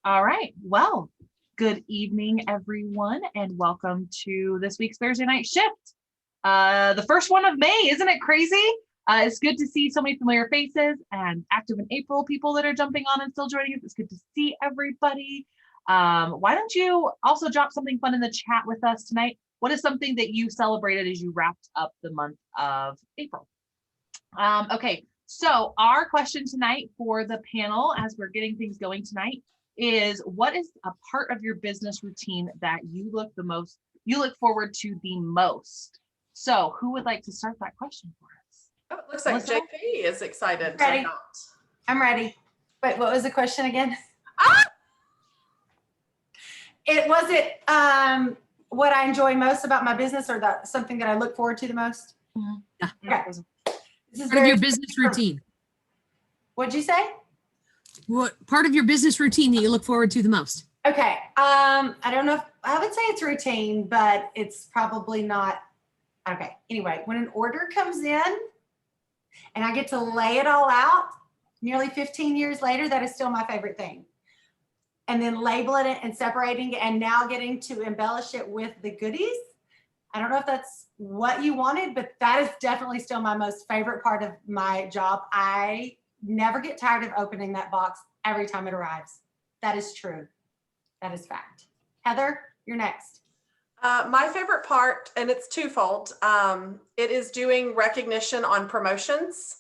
All right. Well, good evening, everyone, and welcome to this week's Thursday night shift. The first one of May, isn't it crazy? It's good to see so many familiar faces and active in April people that are jumping on and still joining us. It's good to see everybody. Why don't you also drop something fun in the chat with us tonight? What is something that you celebrated as you wrapped up the month of April? Okay, so our question tonight for the panel, as we're getting things going tonight, is what is a part of your business routine that you look forward to the most? So who would like to start that question for us? Oh, it looks like Melissa? JP is excited. Ready. I'm ready. Wait, what was the question again? Was it what I enjoy most about my business, or something that I look forward to the most? Yeah. Okay. This is Part of your business routine. What'd you say? What part of your business routine that you look forward to the most? Okay. I don't know if I would say it's routine, but it's probably not. Okay. Anyway, when an order comes in and I get to lay it all out nearly 15 years later, that is still my favorite thing. And then labeling it and separating it and now getting to embellish it with the goodies. I don't know if that's what you wanted, but that is definitely still my most favorite part of my job. I never get tired of opening that box every time it arrives. That is true. That is fact. Heather, you're next. My favorite part, and it's twofold, it is doing recognition on promotions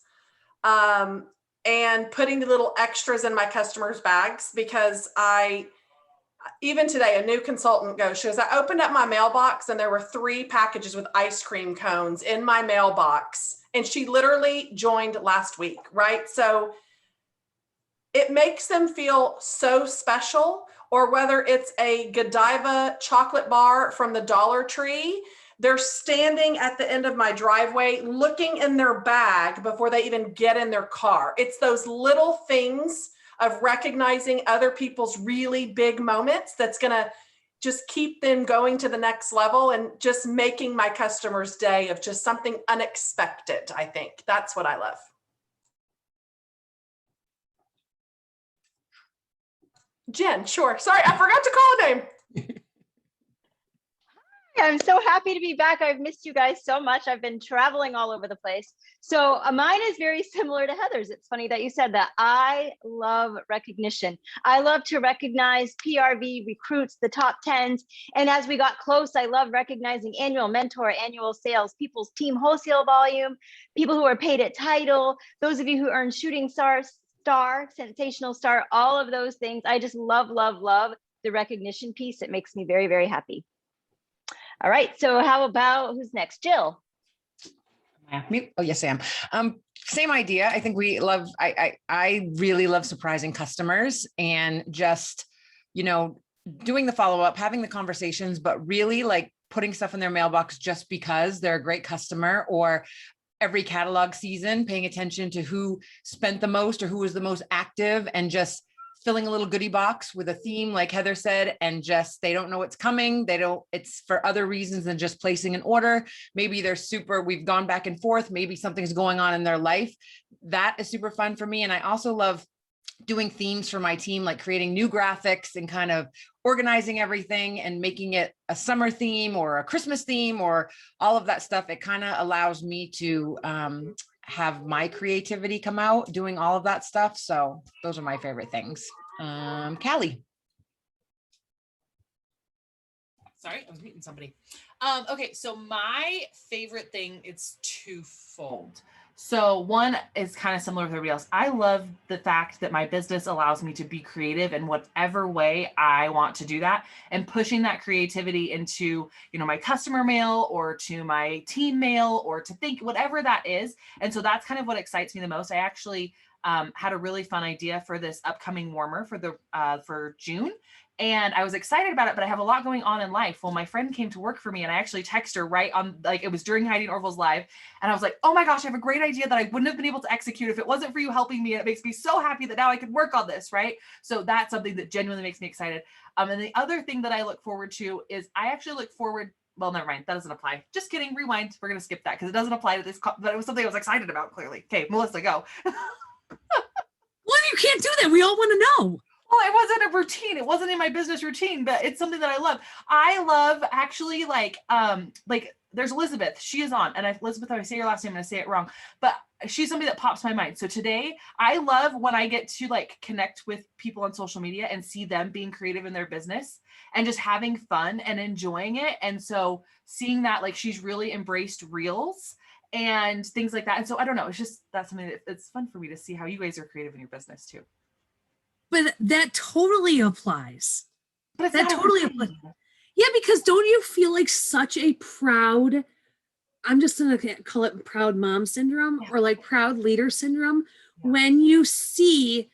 and putting the little extras in my customers' bags, because even today, a new consultant she goes, I opened up my mailbox and there were 3 packages with ice cream cones in my mailbox. And she literally joined last week, right? So it makes them feel so special. Or whether it's a Godiva chocolate bar from the Dollar Tree, they're standing at the end of my driveway looking in their bag before they even get in their car. It's those little things of recognizing other people's really big moments that's going to just keep them going to the next level and just making my customers' day of just something unexpected. I think that's what I love. Jen, sure. Sorry, I forgot to call a name. I'm so happy to be back. I've missed you guys so much. I've been traveling all over the place. So mine is very similar to Heather's. It's funny that you said that. I love recognition. I love to recognize PRV recruits, the top 10s. And as we got close, I love recognizing annual mentor, annual sales, people's team wholesale volume, people who are paid at title, those of you who earn shooting star, sensational star, all of those things. I just love, love, love the recognition piece. It makes me very, very happy. All right, so how about who's next? Jill. Me? Oh, yes, I am. Same idea. I think we love, I really love surprising customers and just, doing the follow-up, having the conversations, but really like putting stuff in their mailbox just because they're a great customer, or every catalog season, paying attention to who spent the most or who was the most active, and just filling a little goodie box with a theme, like Heather said, and just, they don't know it's coming. It's for other reasons than just placing an order. Maybe we've gone back and forth. Maybe something's going on in their life. That is super fun for me. And I also love doing themes for my team, like creating new graphics and kind of organizing everything and making it a summer theme or a Christmas theme or all of that stuff. It kind of allows me to have my creativity come out doing all of that stuff. So those are my favorite things. Callie. Sorry, I was meeting somebody. Okay, so my favorite thing, it's twofold. So one is kind of similar to everybody else. I love the fact that my business allows me to be creative in whatever way I want to do that, and pushing that creativity into, my customer mail or to my team mail or to think whatever that is. And so that's kind of what excites me the most. I actually had a really fun idea for this upcoming warmer for June. And I was excited about it, but I have a lot going on in life. Well, my friend came to work for me and I actually texted her right on, it was during Heidi and Orville's live. And I was like, oh my gosh, I have a great idea that I wouldn't have been able to execute if it wasn't for you helping me. And it makes me so happy that now I can work on this, right? So that's something that genuinely makes me excited. And the other thing that I look forward to is I actually look forward, well, never mind, that doesn't apply. Just kidding, rewind. We're going to skip that because it doesn't apply to this, but it was something I was excited about, clearly. Okay, Melissa, go. Well, you can't do that. We all want to know. Well, it wasn't a routine. It wasn't in my business routine, but it's something that I love. I love actually like there's Elizabeth. She is on, and Elizabeth, if I say your last name, I'm gonna say it wrong, but she's somebody that pops my mind. So today, I love when I get to like connect with people on social media and see them being creative in their business and just having fun and enjoying it. And so seeing that, like, she's really embraced reels and things like that. And so I don't know, it's just that's something that it's fun for me to see how you guys are creative in your business too. But that totally applies. But it's That not a totally routine. applies. Yeah, because don't you feel like such a proud, I'm just gonna call it proud mom syndrome or like proud leader syndrome when you see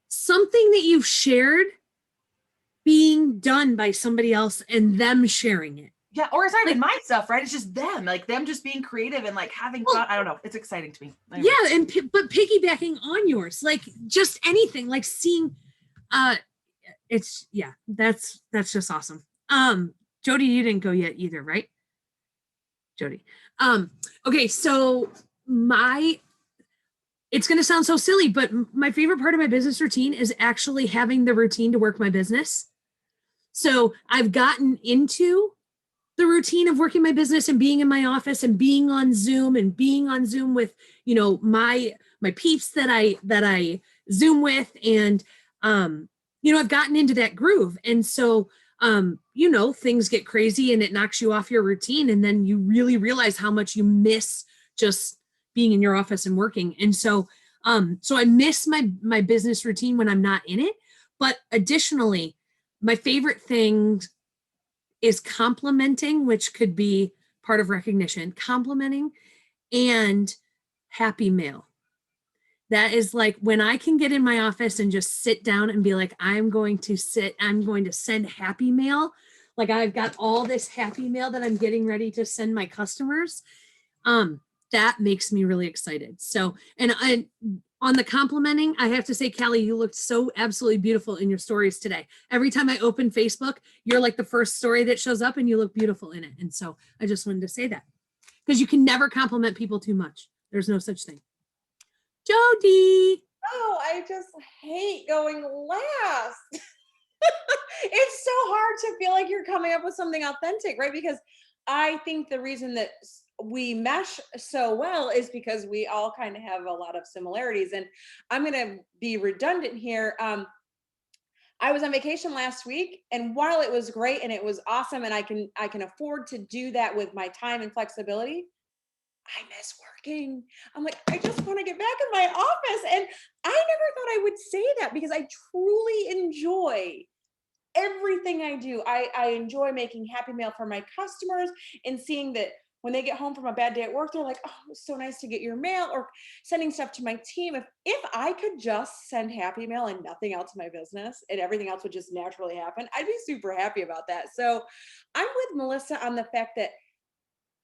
something that you've shared being done by somebody else and them sharing it. Yeah, or it's not even Like- my stuff, right? It's just them, like them just being creative and like having fun. I don't know. It's exciting to me. Anyway. Yeah, and but piggybacking on yours, like just anything, like seeing, it's that's just awesome. Jody, you didn't go yet either, right? Jody. Okay, so it's going to sound so silly, but my favorite part of my business routine is actually having the routine to work my business. So I've gotten into the routine of working my business and being in my office and being on Zoom with, you know, my peeps that I Zoom with. And, you know, I've gotten into that groove. And so, you know, things get crazy and it knocks you off your routine. And then you really realize how much you miss just being in your office and working. And so, so I miss my business routine when I'm not in it. But additionally, my favorite thing is complimenting, which could be part of recognition, complimenting and happy mail. That is like when I can get in my office and just sit down and be like, I'm going to send happy mail. Like I've got all this happy mail that I'm getting ready to send my customers. That makes me really excited. So, and on the complimenting, I have to say, Callie, you looked so absolutely beautiful in your stories today. Every time I open Facebook, you're like the first story that shows up and you look beautiful in it. And so I just wanted to say that because you can never compliment people too much. There's no such thing. Jody. Oh, I just hate going last. It's so hard to feel like you're coming up with something authentic, right? Because I think the reason that we mesh so well is because we all kind of have a lot of similarities. And I'm going to be redundant here. I was on vacation last week, and while it was great and it was awesome, and I can afford to do that with my time and flexibility, I miss working. I'm like, I just want to get back in my office. And I never thought I would say that because I truly enjoy everything I do. I enjoy making happy mail for my customers and seeing that when they get home from a bad day at work, they're like, oh, it's so nice to get your mail, or sending stuff to my team. If I could just send happy mail and nothing else in my business and everything else would just naturally happen, I'd be super happy about that. So I'm with Melissa on the fact that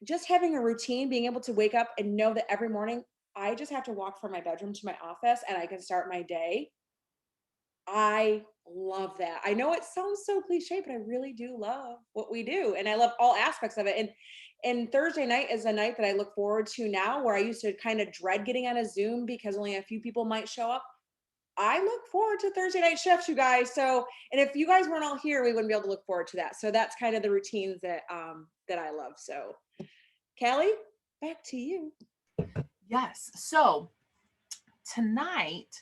just having a routine, being able to wake up and know that every morning I just have to walk from my bedroom to my office and I can start my day. I love that. I know it sounds so cliche, but I really do love what we do. And I love all aspects of it. And Thursday night is a night that I look forward to now, where I used to kind of dread getting on a Zoom because only a few people might show up. I look forward to Thursday night shifts, you guys. So, and if you guys weren't all here, we wouldn't be able to look forward to that. So that's kind of the routines that I love. So, Callie, back to you. Yes. So tonight,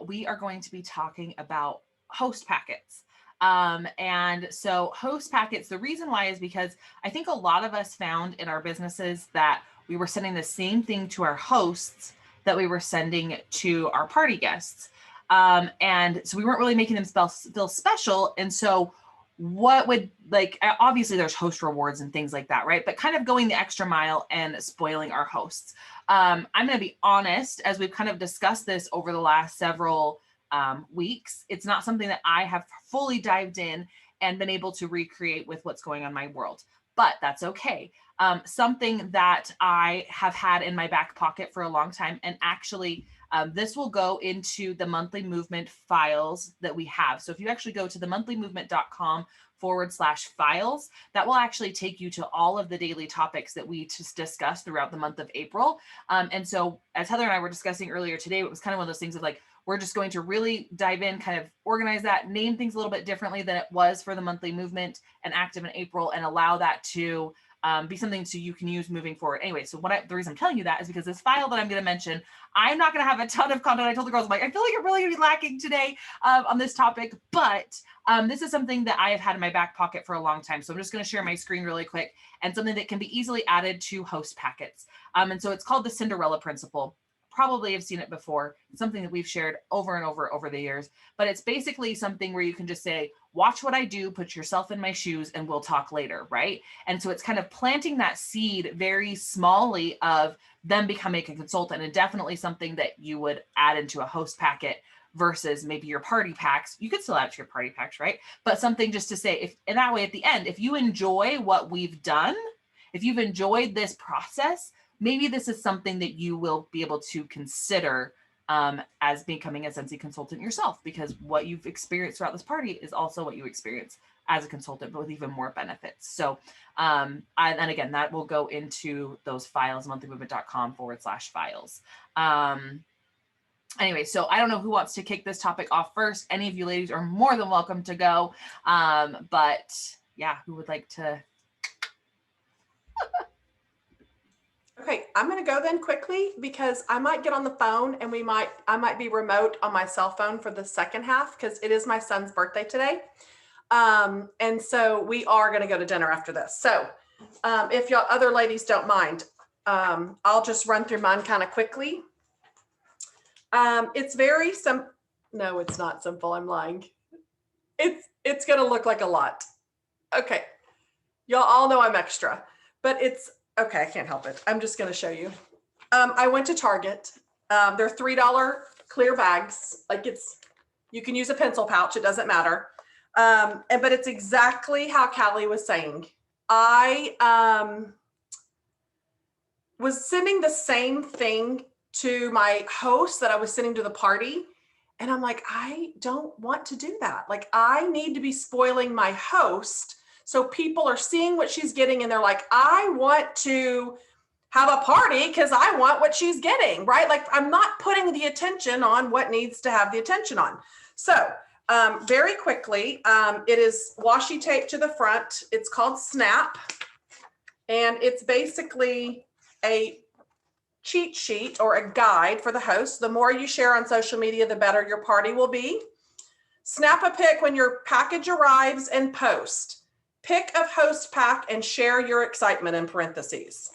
we are going to be talking about host packets. And so host packets, the reason why is because I think a lot of us found in our businesses that we were sending the same thing to our hosts that we were sending to our party guests. And so we weren't really making them feel special. And so what would, like, obviously there's host rewards and things like that, right? But kind of going the extra mile and spoiling our hosts. I'm going to be honest, as we've kind of discussed this over the last several weeks, it's not something that I have fully dived in and been able to recreate with what's going on in my world, but that's okay. Something that I have had in my back pocket for a long time, and actually this will go into the monthly movement files that we have. So if you actually go to themonthlymovement.com/files, that will actually take you to all of the daily topics that we just discussed throughout the month of April. And so as Heather and I were discussing earlier today, it was kind of one of those things of like, we're just going to really dive in, kind of organize that, name things a little bit differently than it was for the monthly movement and active in April, and allow that to be something so you can use moving forward. Anyway, so the reason I'm telling you that is because this file that I'm going to mention, I'm not going to have a ton of content. I told the girls, I'm like, I feel like I'm really going to be lacking today on this topic, but this is something that I have had in my back pocket for a long time. So I'm just going to share my screen really quick, and something that can be easily added to host packets. And so it's called the Cinderella principle. Probably have seen it before. It's something that we've shared over and over the years, but it's basically something where you can just say, watch what I do, put yourself in my shoes, and we'll talk later, right? And so it's kind of planting that seed very smallly of them becoming a consultant, and definitely something that you would add into a host packet versus maybe your party packs. You could still add to your party packs, right? But something just to say, if in that way at the end, if you enjoy what we've done, if you've enjoyed this process, maybe this is something that you will be able to consider as becoming a Scentsy consultant yourself, because what you've experienced throughout this party is also what you experience as a consultant, but with even more benefits. So, and again, that will go into those files, monthlymovement.com/files. Anyway, so I don't know who wants to kick this topic off first. Any of you ladies are more than welcome to go. But yeah, who would like to? Okay, I'm going to go then quickly because I might get on the phone and I might be remote on my cell phone for the second half because it is my son's birthday today. And so we are going to go to dinner after this. So if y'all other ladies don't mind, I'll just run through mine kind of quickly. It's very simple. No, it's not simple. I'm lying. It's going to look like a lot. Okay. Y'all all know I'm extra, but it's okay. I can't help it. I'm just going to show you. I went to Target. They're $3 clear bags. Like you can use a pencil pouch. It doesn't matter. But it's exactly how Callie was saying. I was sending the same thing to my host that I was sending to the party. And I'm like, I don't want to do that. Like, I need to be spoiling my host. So people are seeing what she's getting and they're like, I want to have a party because I want what she's getting, right? Like, I'm not putting the attention on what needs to have the attention on. So very quickly, it is washi tape to the front. It's called Snap. And it's basically a cheat sheet or a guide for the host. The more you share on social media, the better your party will be. Snap a pic when your package arrives and post. Pic of host pack and share your excitement in parentheses.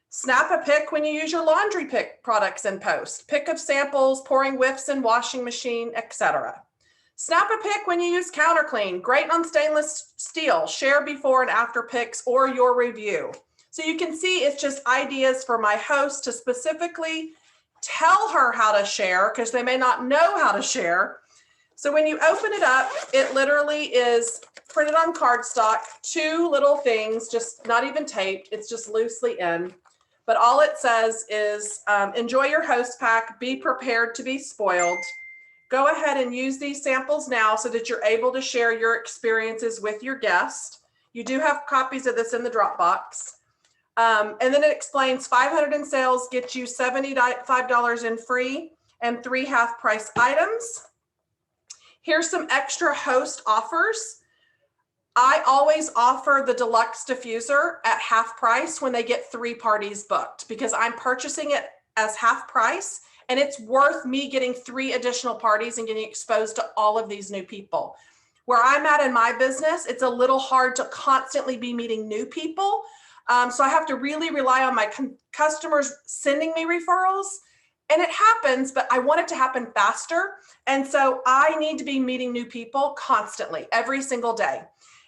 Snap a pic when you use your laundry pick products and post. Pic of samples, pouring whiffs in washing machine, etc. Snap a pic when you use counter clean. Great on stainless steel. Share before and after pics or your review. So you can see it's just ideas for my host to specifically tell her how to share because they may not know how to share. So when you open it up, it literally is printed on cardstock, 2 little things, just not even taped. It's just loosely in. But all it says is enjoy your host pack, be prepared to be spoiled. Go ahead and use these samples now so that you're able to share your experiences with your guest. You do have copies of this in the Dropbox. And then it explains 500 in sales get you $75 in free and 3 half-price items. Here's some extra host offers. I always offer the deluxe diffuser at half price when they get 3 parties booked because I'm purchasing it as half price and it's worth me getting 3 additional parties and getting exposed to all of these new people. Where I'm at in my business, it's a little hard to constantly be meeting new people. So I have to really rely on my customers sending me referrals. And it happens, but I want it to happen faster. And so I need to be meeting new people constantly, every single day.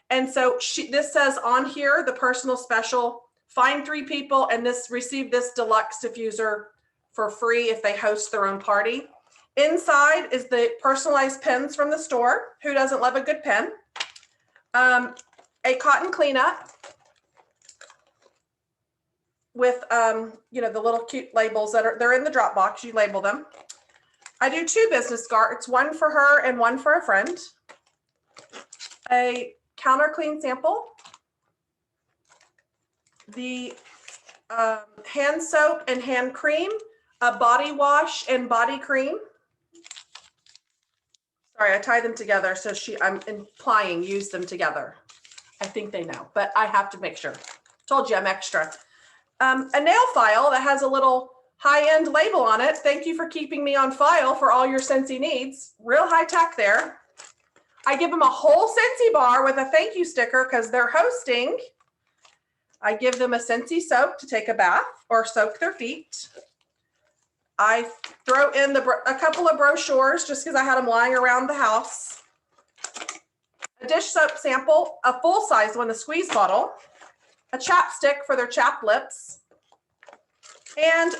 And so this says on here, the personal special, find 3 people and receive this deluxe diffuser for free if they host their own party. Inside is the personalized pens from the store. Who doesn't love a good pen? A cotton cleanup with the little cute labels they're in the Dropbox. You label them. I do 2 business cards, one for her and one for a friend. A counter clean sample. The hand soap and hand cream, a body wash and body cream. Sorry, I tied them together. So I'm implying use them together. I think they know, but I have to make sure. Told you I'm extra. A nail file that has a little high-end label on it. Thank you for keeping me on file for all your Scentsy needs. Real high tech there. I give them a whole Scentsy bar with a thank you sticker because they're hosting. I give them a Scentsy soap to take a bath or soak their feet. I throw in a couple of brochures just because I had them lying around the house. A dish soap sample, a full-size one, the squeeze bottle, a chapstick for their chapped lips, and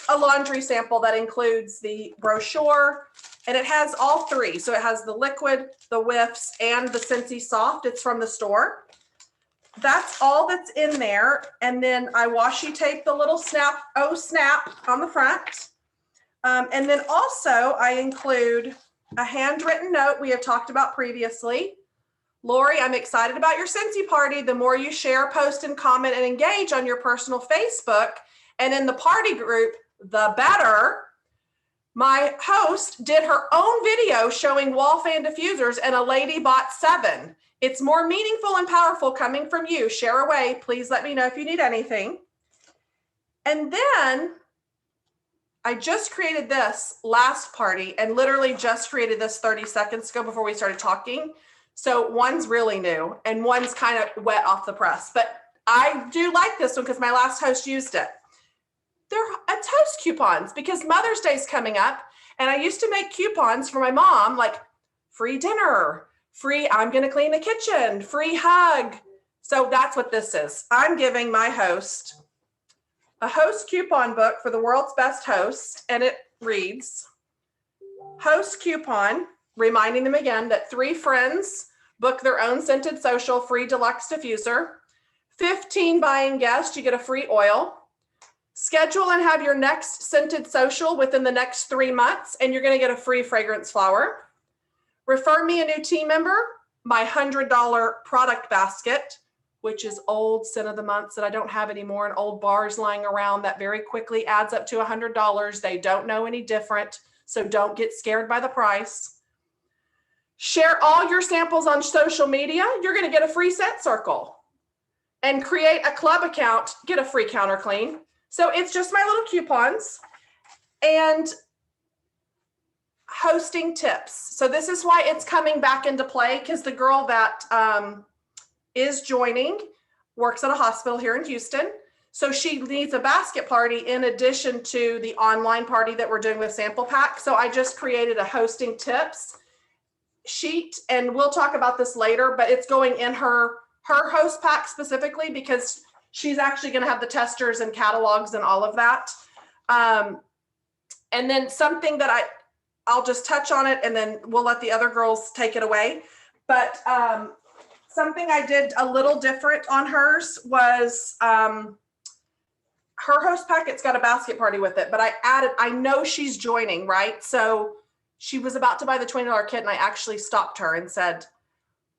a laundry sample that includes the brochure, and it has all three. So it has the liquid, the whiffs, and the Scentsy Soft. It's from the store. That's all that's in there. And then I washi tape the little snap on the front. And then also I include a handwritten note we have talked about previously. Lori, I'm excited about your Scentsy party. The more you share, post, and comment and engage on your personal Facebook and in the party group, the better. My host did her own video showing wall fan diffusers and a lady bought 7. It's more meaningful and powerful coming from you. Share away. Please let me know if you need anything. And then I just created this last party and literally just created this 30 seconds ago before we started talking. So one's really new and one's kind of wet off the press, but I do like this one because my last host used it. They're toast coupons because Mother's Day is coming up. And I used to make coupons for my mom, like free dinner, free, I'm going to clean the kitchen, free hug. So that's what this is. I'm giving my host a host coupon book for the world's best host. And it reads, host coupon, reminding them again that 3 friends book their own scented social free deluxe diffuser. 15 buying guests, you get a free oil. Schedule and have your next scented social within the next 3 months, and you're going to get a free fragrance flower. Refer me a new team member, my $100 product basket, which is old scent of the months that I don't have anymore and old bars lying around that very quickly adds up to $100. They don't know any different, so don't get scared by the price. Share all your samples on social media. You're going to get a free scent circle. And create a club account, get a free counter clean. So it's just my little coupons and hosting tips. So this is why it's coming back into play because the girl that is joining works at a hospital here in Houston. So she needs a basket party in addition to the online party that we're doing with sample pack. So I just created a hosting tips sheet and we'll talk about this later, but it's going in her host pack specifically because she's actually going to have the testers and catalogs and all of that. And then something that I'll just touch on it and then we'll let the other girls take it away. But something I did a little different on hers was her host packet's got a basket party with it, but I know she's joining, right? So she was about to buy the $20 kit and I actually stopped her and said,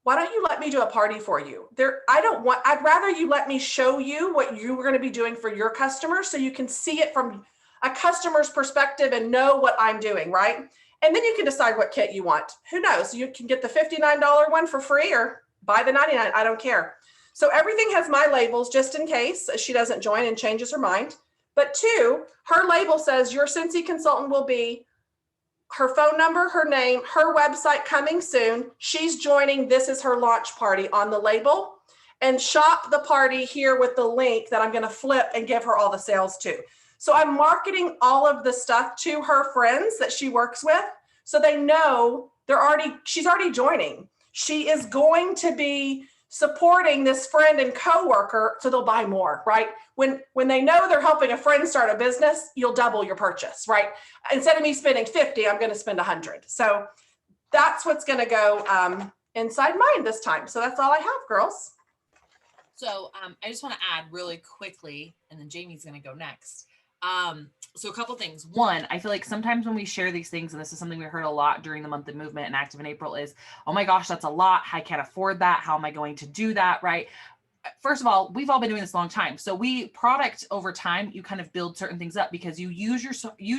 why don't you let me do a party for you? I'd rather you let me show you what you were going to be doing for your customers so you can see it from a customer's perspective and know what I'm doing, right? And then you can decide what kit you want. Who knows? You can get the $59 one for free or buy the $99. I don't care. So everything has my labels just in case she doesn't join and changes her mind. But 2, her label says your Scentsy consultant will be her phone number, her name, her website coming soon. She's joining. This is her launch party on the label and shop the party here with the link that I'm going to flip and give her all the sales to. So I'm marketing all of the stuff to her friends that she works with. So they know she's already joining. She is going to be supporting this friend and coworker. So they'll buy more, right? When they know they're helping a friend start a business, you'll double your purchase, right? Instead of me spending 50, I'm going to spend 100. So that's what's going to go inside mine this time. So that's all I have, girls. So I just want to add really quickly, and then Jamie's going to go next. So a couple things. One, I feel like sometimes when we share these things, and this is something we heard a lot during the month of movement and active in April is, oh my gosh, that's a lot. I can't afford that. How am I going to do that? Right. first of all, we've all been doing this a long time. So product over time, you kind of build certain things up because you use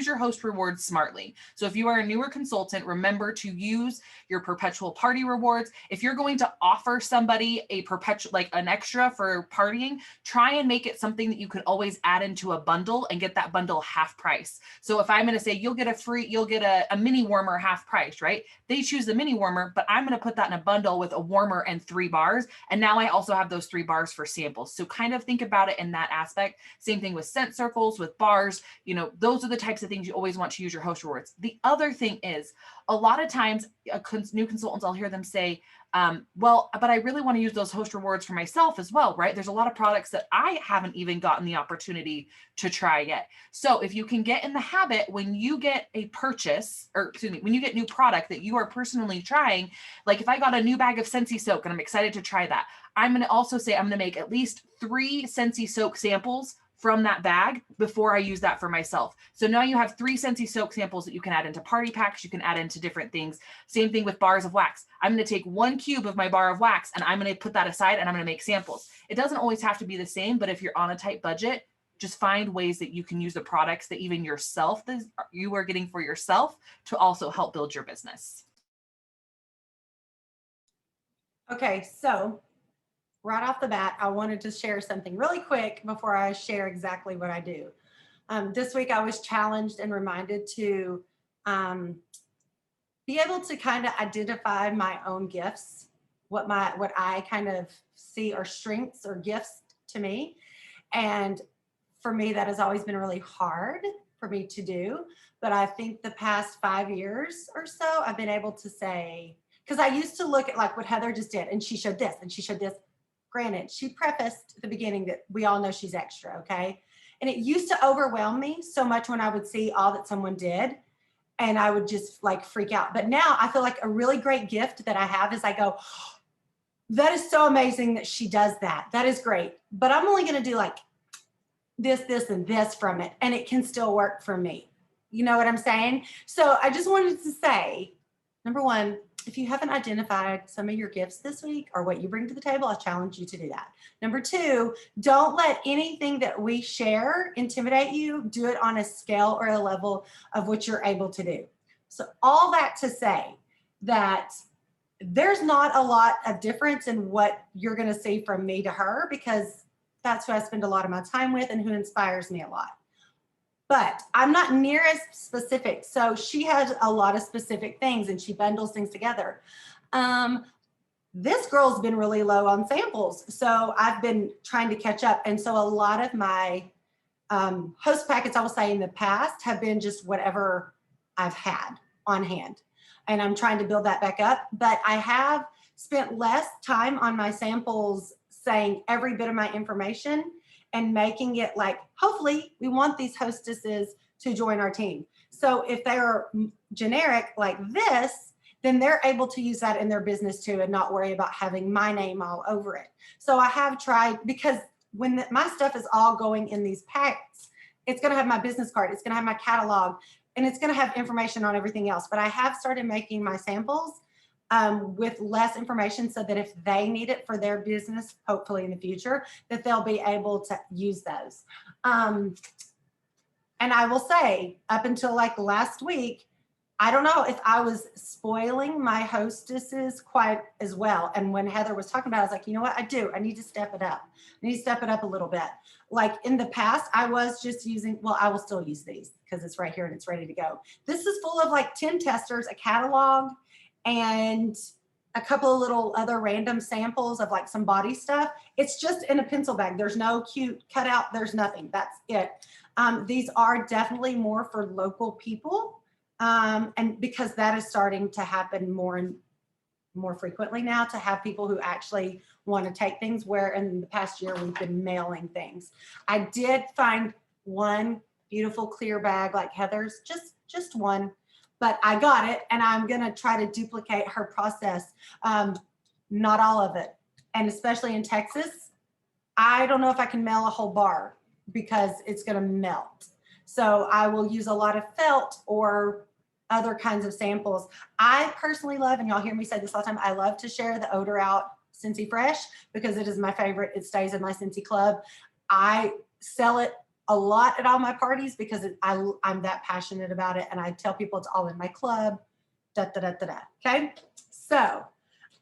your host rewards smartly. So if you are a newer consultant, remember to use your perpetual party rewards. If you're going to offer somebody a perpetual, like an extra for partying, try and make it something that you could always add into a bundle and get that bundle half price. So if I'm going to say you'll get a mini warmer half price, right? They choose the mini warmer, but I'm going to put that in a bundle with a warmer and 3 bars. And now I also have those 3 bars for samples. So kind of think about it in that aspect. Same thing with scent circles, with bars, those are the types of things you always want to use your host rewards. The other thing is a lot of times new consultants, I'll hear them say, well, but I really want to use those host rewards for myself as well, right? There's a lot of products that I haven't even gotten the opportunity to try yet. So if you can get in the habit, when you get a purchase, or excuse me, when you get new product that you are personally trying, like if I got a new bag of Scentsy soap and I'm excited to try that, I'm going to also say I'm going to make at least 3 Scentsy soap samples from that bag before I use that for myself. So now you have 3 Scentsy soap samples that you can add into party packs. You can add into different things. Same thing with bars of wax. I'm going to take 1 cube of my bar of wax and I'm going to put that aside and I'm going to make samples. It doesn't always have to be the same, but if you're on a tight budget, just find ways that you can use the products that even yourself, that you are getting for yourself, to also help build your business. Okay, so right off the bat, I wanted to share something really quick before I share exactly what I do. This week, I was challenged and reminded to be able to kind of identify my own gifts, what I kind of see are strengths or gifts to me. And for me, that has always been really hard for me to do. But I think the past 5 years or so, I've been able to say, because I used to look at like what Heather just did, and she showed this and she showed this. Granted, she prefaced at the beginning that we all know she's extra, okay? And it used to overwhelm me so much when I would see all that someone did, and I would just like freak out. But now I feel like a really great gift that I have is I go, that is so amazing that she does that. That is great. But I'm only going to do like this, this, and this from it, and it can still work for me. You know what I'm saying? So I just wanted to say, number one, if you haven't identified some of your gifts this week or what you bring to the table, I challenge you to do that. Number two, don't let anything that we share intimidate you. Do it on a scale or a level of what you're able to do. So all that to say that there's not a lot of difference in what you're going to see from me to her, because that's who I spend a lot of my time with and who inspires me a lot. But I'm not near as specific. So she has a lot of specific things and she bundles things together. This girl's been really low on samples. So I've been trying to catch up. And so a lot of my host packets, I will say in the past, have been just whatever I've had on hand. And I'm trying to build that back up. But I have spent less time on my samples saying every bit of my information and making it like, hopefully we want these hostesses to join our team. So if they're generic like this, then they're able to use that in their business too and not worry about having my name all over it. So I have tried, because when my stuff is all going in these packs, it's going to have my business card, it's going to have my catalog, and it's going to have information on everything else. But I have started making my samples with less information so that if they need it for their business, hopefully in the future, that they'll be able to use those. And I will say, up until like last week, I don't know if I was spoiling my hostesses quite as well. And when Heather was talking about it, I was like, you know what, I need to step it up. I need to step it up a little bit. Like in the past, I was just using, well, I will still use these because it's right here and it's ready to go. This is full of like 10 testers, a catalog, and a couple of little other random samples of like some body stuff. It's just in a pencil bag. There's no cute cutout. There's nothing. That's it. These are definitely more for local people. And because that is starting to happen more and more frequently now, to have people who actually want to take things, where in the past year we've been mailing things. I did find one beautiful clear bag like Heather's, just one. But I got it, and I'm going to try to duplicate her process. Not all of it. And especially in Texas, I don't know if I can mail a whole bar because it's going to melt. So I will use a lot of felt or other kinds of samples. I personally love, and y'all hear me say this all the time, I love to share the odor out Scentsy Fresh because it is my favorite. It stays in my Scentsy club. I sell it a lot at all my parties because I'm that passionate about it. And I tell people it's all in my club, Okay. So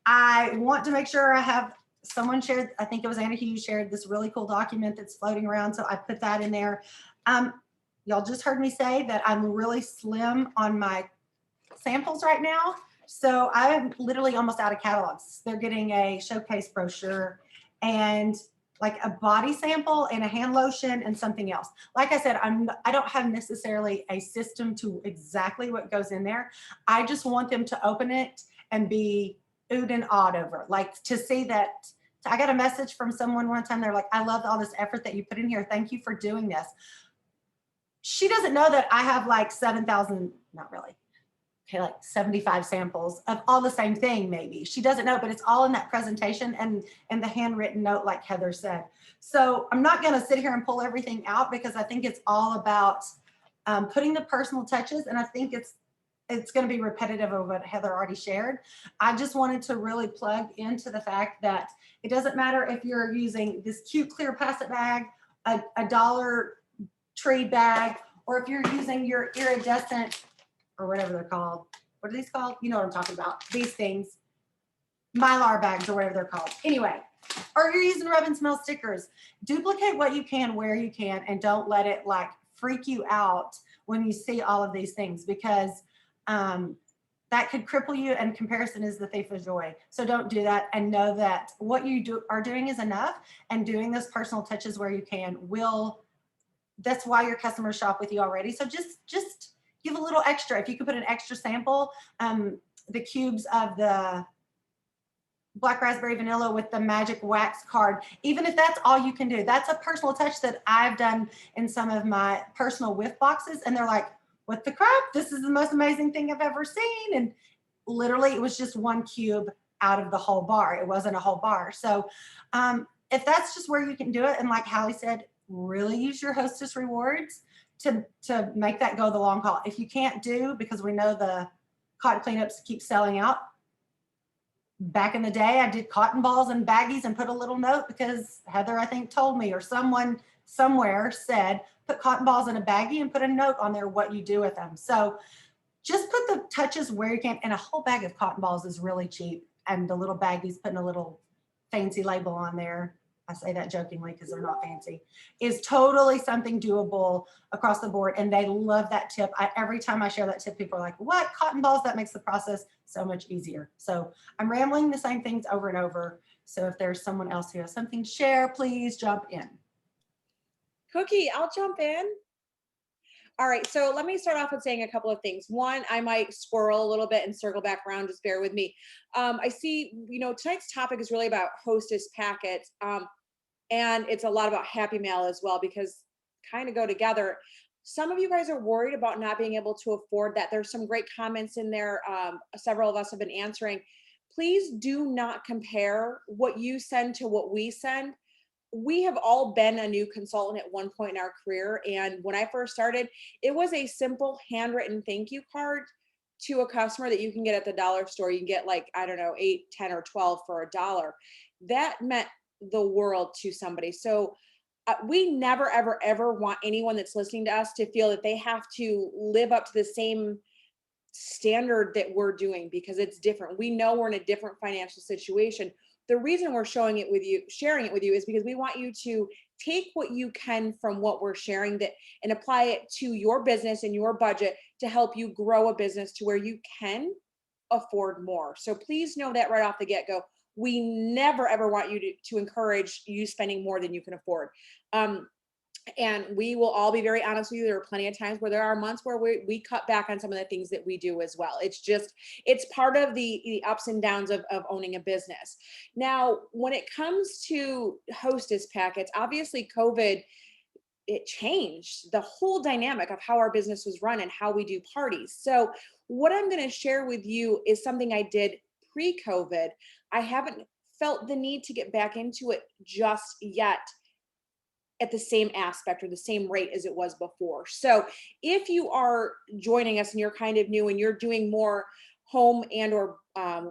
I want to make sure I have someone shared, I think it was Anna Hughes shared this really cool document that's floating around. So I put that in there. Y'all just heard me say that I'm really slim on my samples right now. So I'm literally almost out of catalogs. They're getting a showcase brochure and like a body sample and a hand lotion and something else. Like I said, I don't have necessarily a system to exactly what goes in there. I just want them to open it and be oohed and awed over it. Like to see that. I got a message from someone one time. They're like, I love all this effort that you put in here. Thank you for doing this. She doesn't know that I have like 7,000, not really. Okay, like 75 samples of all the same thing, maybe. She doesn't know, but it's all in that presentation and the handwritten note, like Heather said. So I'm not gonna sit here and pull everything out because I think it's all about putting the personal touches, and I think it's gonna be repetitive of what Heather already shared. I just wanted to really plug into the fact that it doesn't matter if you're using this cute clear plastic bag, a Dollar Tree bag, or if you're using your iridescent or whatever they're called. What are these called? You know what I'm talking about. These things, Mylar bags or whatever they're called. Anyway, or you're using rub and smell stickers. Duplicate what you can where you can and don't let it like freak you out when you see all of these things because that could cripple you, and comparison is the thief of joy. So don't do that, and know that what you are doing is enough, and doing those personal touches where you can that's why your customers shop with you already. So just give a little extra. If you could put an extra sample, the cubes of the black raspberry vanilla with the magic wax card, even if that's all you can do, that's a personal touch that I've done in some of my personal whiff boxes. And they're like, what the crap? This is the most amazing thing I've ever seen. And literally it was just one cube out of the whole bar. It wasn't a whole bar. So if that's just where you can do it, and like Hallie said, really use your hostess rewards to make that go the long haul. If you can't do, because we know the cotton cleanups keep selling out. Back in the day, I did cotton balls and baggies and put a little note because Heather, I think, told me, or someone somewhere said, put cotton balls in a baggie and put a note on there what you do with them. So just put the touches where you can. And a whole bag of cotton balls is really cheap. And the little baggies, putting a little fancy label on there, I say that jokingly because they're not fancy, is totally something doable across the board. And they love that tip. Every time I share that tip, people are like, what? Cotton balls? That makes the process so much easier. So I'm rambling the same things over and over. So if there's someone else who has something to share, please jump in. Cookie, I'll jump in. All right, so let me start off with saying a couple of things. One, I might squirrel a little bit and circle back around, just bear with me. I see, tonight's topic is really about hostess packets. And it's a lot about Happy Mail as well, because kind of go together. Some of you guys are worried about not being able to afford that. There's some great comments in there. Several of us have been answering. Please do not compare what you send to what we send. We have all been a new consultant at one point in our career. And when I first started, it was a simple handwritten thank you card to a customer that you can get at the dollar store. You can get like, I don't know, 8, 10, or 12 for $1. That meant the world to somebody. So we never, ever, ever want anyone that's listening to us to feel that they have to live up to the same standard that we're doing, because it's different. We know we're in a different financial situation. The reason we're sharing it with you is because we want you to take what you can from what we're sharing and apply it to your business and your budget to help you grow a business to where you can afford more. So please know that right off the get-go. We never, ever want you to encourage you spending more than you can afford. And we will all be very honest with you. There are plenty of times where there are months where we cut back on some of the things that we do as well. It's part of the ups and downs of owning a business. Now, when it comes to hostess packets, obviously COVID, it changed the whole dynamic of how our business was run and how we do parties. So what I'm going to share with you is something I did pre-COVID. I haven't felt the need to get back into it just yet at the same aspect or the same rate as it was before. So if you are joining us and you're kind of new and you're doing more home and or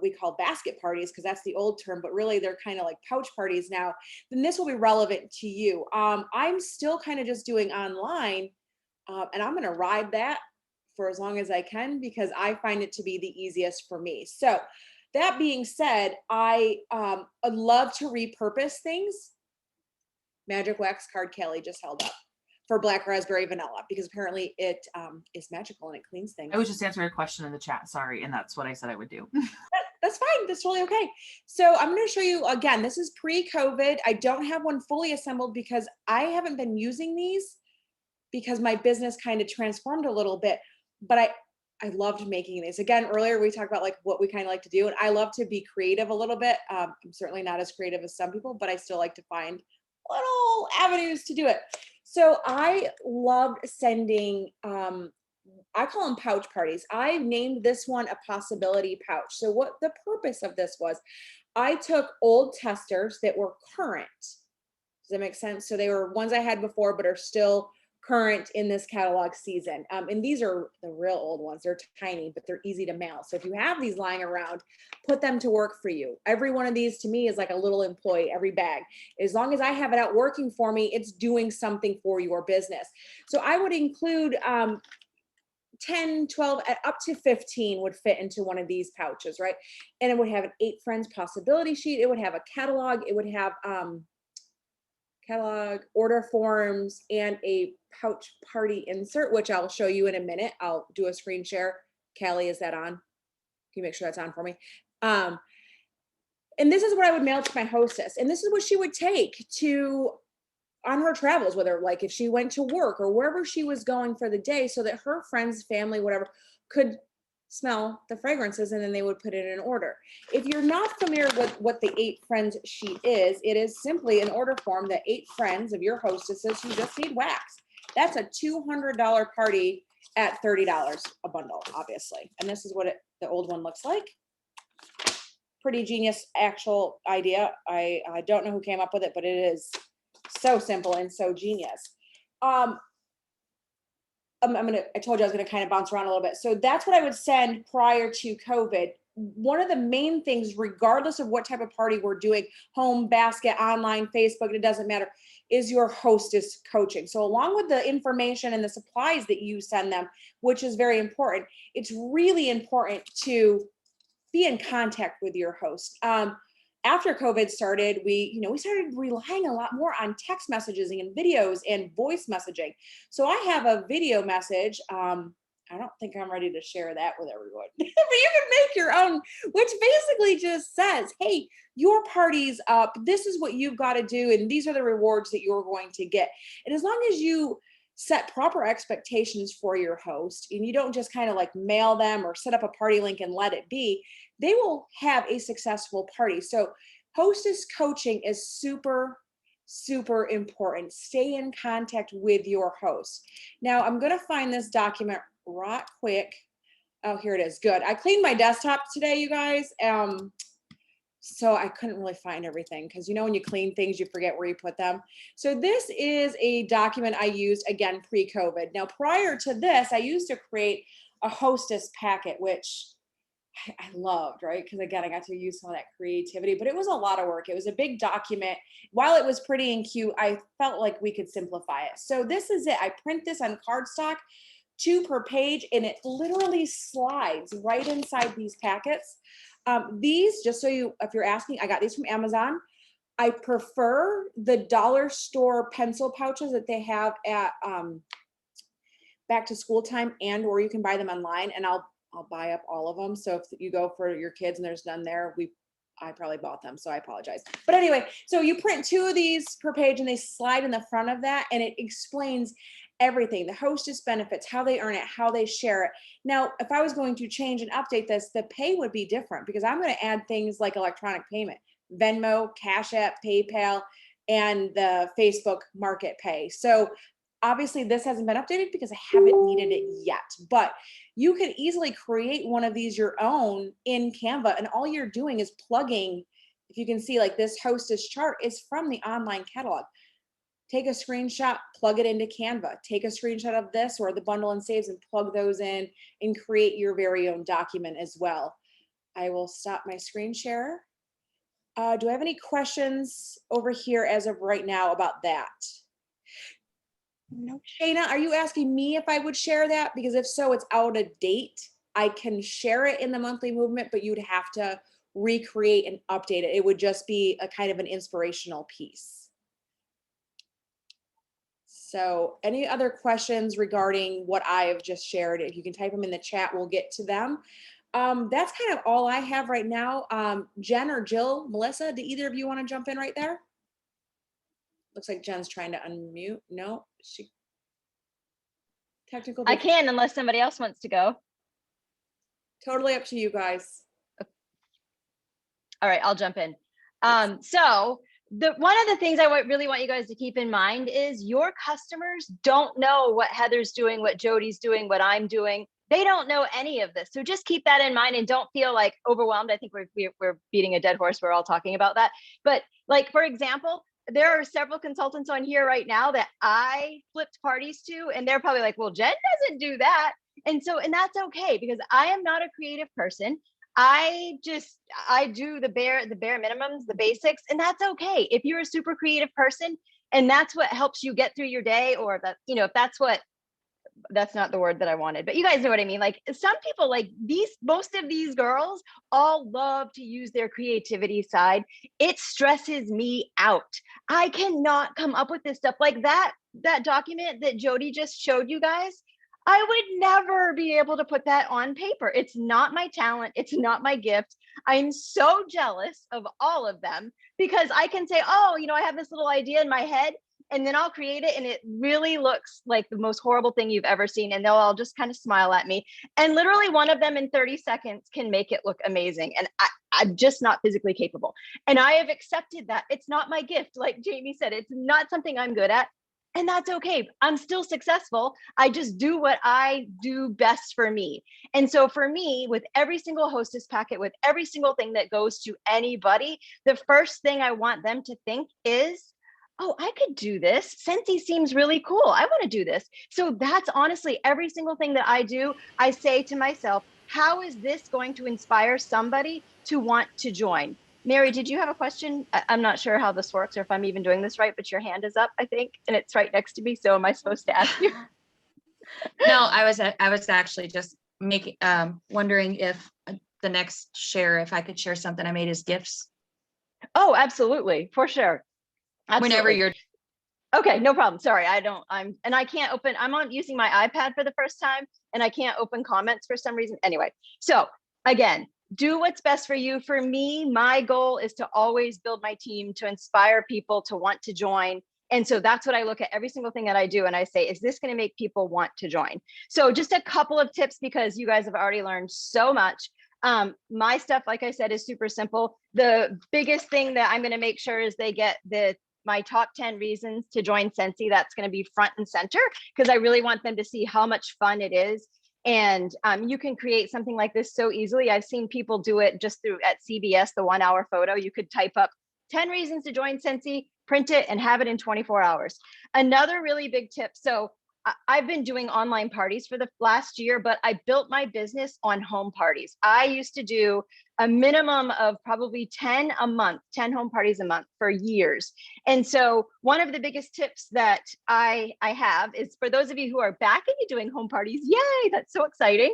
we call basket parties because that's the old term, but really they're kind of like pouch parties now, then this will be relevant to you. I'm still kind of just doing online, and I'm going to ride that for as long as I can because I find it to be the easiest for me. So that being said, I love to repurpose things. Magic wax card Kelly just held up for black raspberry vanilla because apparently it is magical and it cleans things. I was just answering a question in the chat, sorry, and that's what I said I would do. That's fine. That's totally okay. So I'm going to show you again. This is pre-COVID. I don't have one fully assembled because I haven't been using these because my business kind of transformed a little bit. But I loved making these. Again, earlier we talked about like what we kind of like to do, and I love to be creative a little bit. I'm certainly not as creative as some people, but I still like to find little avenues to do it. So I loved sending. I call them pouch parties. I named this one a possibility pouch. So what the purpose of this was, I took old testers that were current. Does that make sense? So they were ones I had before, but are still current in this catalog season. And these are the real old ones. They're tiny, but they're easy to mail. So if you have these lying around, put them to work for you. Every one of these to me is like a little employee, every bag. As long as I have it out working for me, it's doing something for your business. So I would include 10, 12, up to 15 would fit into one of these pouches, right? And it would have an 8 friends possibility sheet. It would have a catalog. It would have catalog, order forms, and a pouch party insert, which I'll show you in a minute. I'll do a screen share. Callie, is that on? Can you make sure that's on for me? And this is what I would mail to my hostess. And this is what she would take to on her travels, whether like if she went to work or wherever she was going for the day, so that her friends, family, whatever, could smell the fragrances and then they would put it in an order. If you're not familiar with what the 8 friends sheet is, it is simply an order form that 8 friends of your hostesses who just need wax. That's a $200 party at $30 a bundle, obviously. And this is what the old one looks like. Pretty genius actual idea. I don't know who came up with it, but it is so simple and so genius. I told you I was going to kind of bounce around a little bit. So that's what I would send prior to COVID. One of the main things, regardless of what type of party we're doing, home, basket, online, Facebook, it doesn't matter, is your hostess coaching. So along with the information and the supplies that you send them, which is very important, it's really important to be in contact with your host. After COVID started, we started relying a lot more on text messages and videos and voice messaging. So I have a video message. I don't think I'm ready to share that with everyone, but you can make your own, which basically just says, hey, your party's up. This is what you've got to do. And these are the rewards that you're going to get. And as long as you set proper expectations for your host and you don't just kind of like mail them or set up a party link and let it be, they will have a successful party. So hostess coaching is super, super important. Stay in contact with your host. Now I'm going to find this document right quick. Oh, here it is. Good. I cleaned my desktop today, you guys. So I couldn't really find everything because when you clean things, you forget where you put them. So this is a document I used, again, pre-COVID. Now, prior to this, I used to create a hostess packet, which I loved, right? Because again, I got to use some of that creativity, but it was a lot of work. It was a big document. While it was pretty and cute, I felt like we could simplify it. So this is it. I print this on cardstock, 2 per page, and it literally slides right inside these packets. These, just so if you're asking, I got these from Amazon. I prefer the dollar store pencil pouches that they have at back to school time, and or you can buy them online, and I'll buy up all of them. So if you go for your kids and there's none there, I probably bought them, so I apologize. But anyway, so you print 2 of these per page and they slide in the front of that, and it explains everything, the hostess benefits, how they earn it, how they share it. Now, if I was going to change and update this, the pay would be different because I'm going to add things like electronic payment, Venmo, Cash App, PayPal, and the Facebook Market Pay. So obviously this hasn't been updated because I haven't needed it yet, but you can easily create one of these your own in Canva, and all you're doing is plugging, if you can see like this hostess chart is from the online catalog. take a screenshot, plug it into Canva, take a screenshot of this or the bundle and saves and plug those in and create your very own document as well. I will stop my screen share. Do I have any questions over here as of right now about that? No. Shayna, are you asking me if I would share that? Because if so, it's out of date. I can share it in the monthly movement, but you'd have to recreate and update it. It would just be a kind of an inspirational piece. So any other questions regarding what I have just shared? If you can type them in the chat, we'll get to them. That's kind of all I have right now. Jen or Jill, Melissa, do either of you want to jump in right there? Looks like Jen's trying to unmute. No, she technical. I can, unless somebody else wants to go. Totally up to you guys. All right, I'll jump in. So one of the things I really want you guys to keep in mind is your customers don't know what Heather's doing, what Jody's doing, what I'm doing. They don't know any of this. So just keep that in mind and don't feel like overwhelmed. I think we're beating a dead horse. We're all talking about that. But like, for example, there are several consultants on here right now that I flipped parties to, and they're probably like, well, Jen doesn't do that. And that's okay, because I am not a creative person. I do the bare minimums, the basics, and that's okay. If you're a super creative person and that's what helps you get through your day, or that, if that's not the word that I wanted, but you guys know what I mean. Like, some people, like most of these girls all love to use their creativity side. It stresses me out. I cannot come up with this stuff like that document that Jody just showed you guys. I would never be able to put that on paper. It's not my talent. It's not my gift. I'm so jealous of all of them, because I can say, oh, I have this little idea in my head, and then I'll create it and it really looks like the most horrible thing you've ever seen. And they'll all just kind of smile at me. And literally one of them in 30 seconds can make it look amazing. And I'm just not physically capable. And I have accepted that. It's not my gift. Like Jamie said, it's not something I'm good at. And that's okay. I'm still successful. I just do what I do best for me. And so for me, with every single hostess packet, with every single thing that goes to anybody, the first thing I want them to think is, oh, I could do this. Scentsy seems really cool. I want to do this. So that's honestly every single thing that I do. I say to myself, how is this going to inspire somebody to want to join? Mary, did you have a question? I'm not sure how this works or if I'm even doing this right, but your hand is up, I think, and it's right next to me. So am I supposed to ask you? No, I was actually just wondering if the next share, if I could share something I made as gifts. Oh, absolutely, for sure. Absolutely. Whenever you're. Okay, no problem. Sorry, I can't open, I'm using my iPad for the first time and I can't open comments for some reason. Anyway, so again, do what's best for you. For me, my goal is to always build my team, to inspire people to want to join. And so that's what I look at every single thing that I do. And I say, is this going to make people want to join? So just a couple of tips, because you guys have already learned so much. My stuff, like I said, is super simple. The biggest thing that I'm going to make sure is they get my top 10 reasons to join Scentsy. That's going to be front and center, because I really want them to see how much fun it is. And you can create something like this so easily. I've seen people do it just at CBS, the 1 hour photo. You could type up 10 reasons to join Scentsy, print it, and have it in 24 hours. Another really big tip. So I've been doing online parties for the last year, but I built my business on home parties. I used to do a minimum of probably 10 home parties a month for years. And so one of the biggest tips that I have is, for those of you who are back into doing home parties, yay, that's so exciting.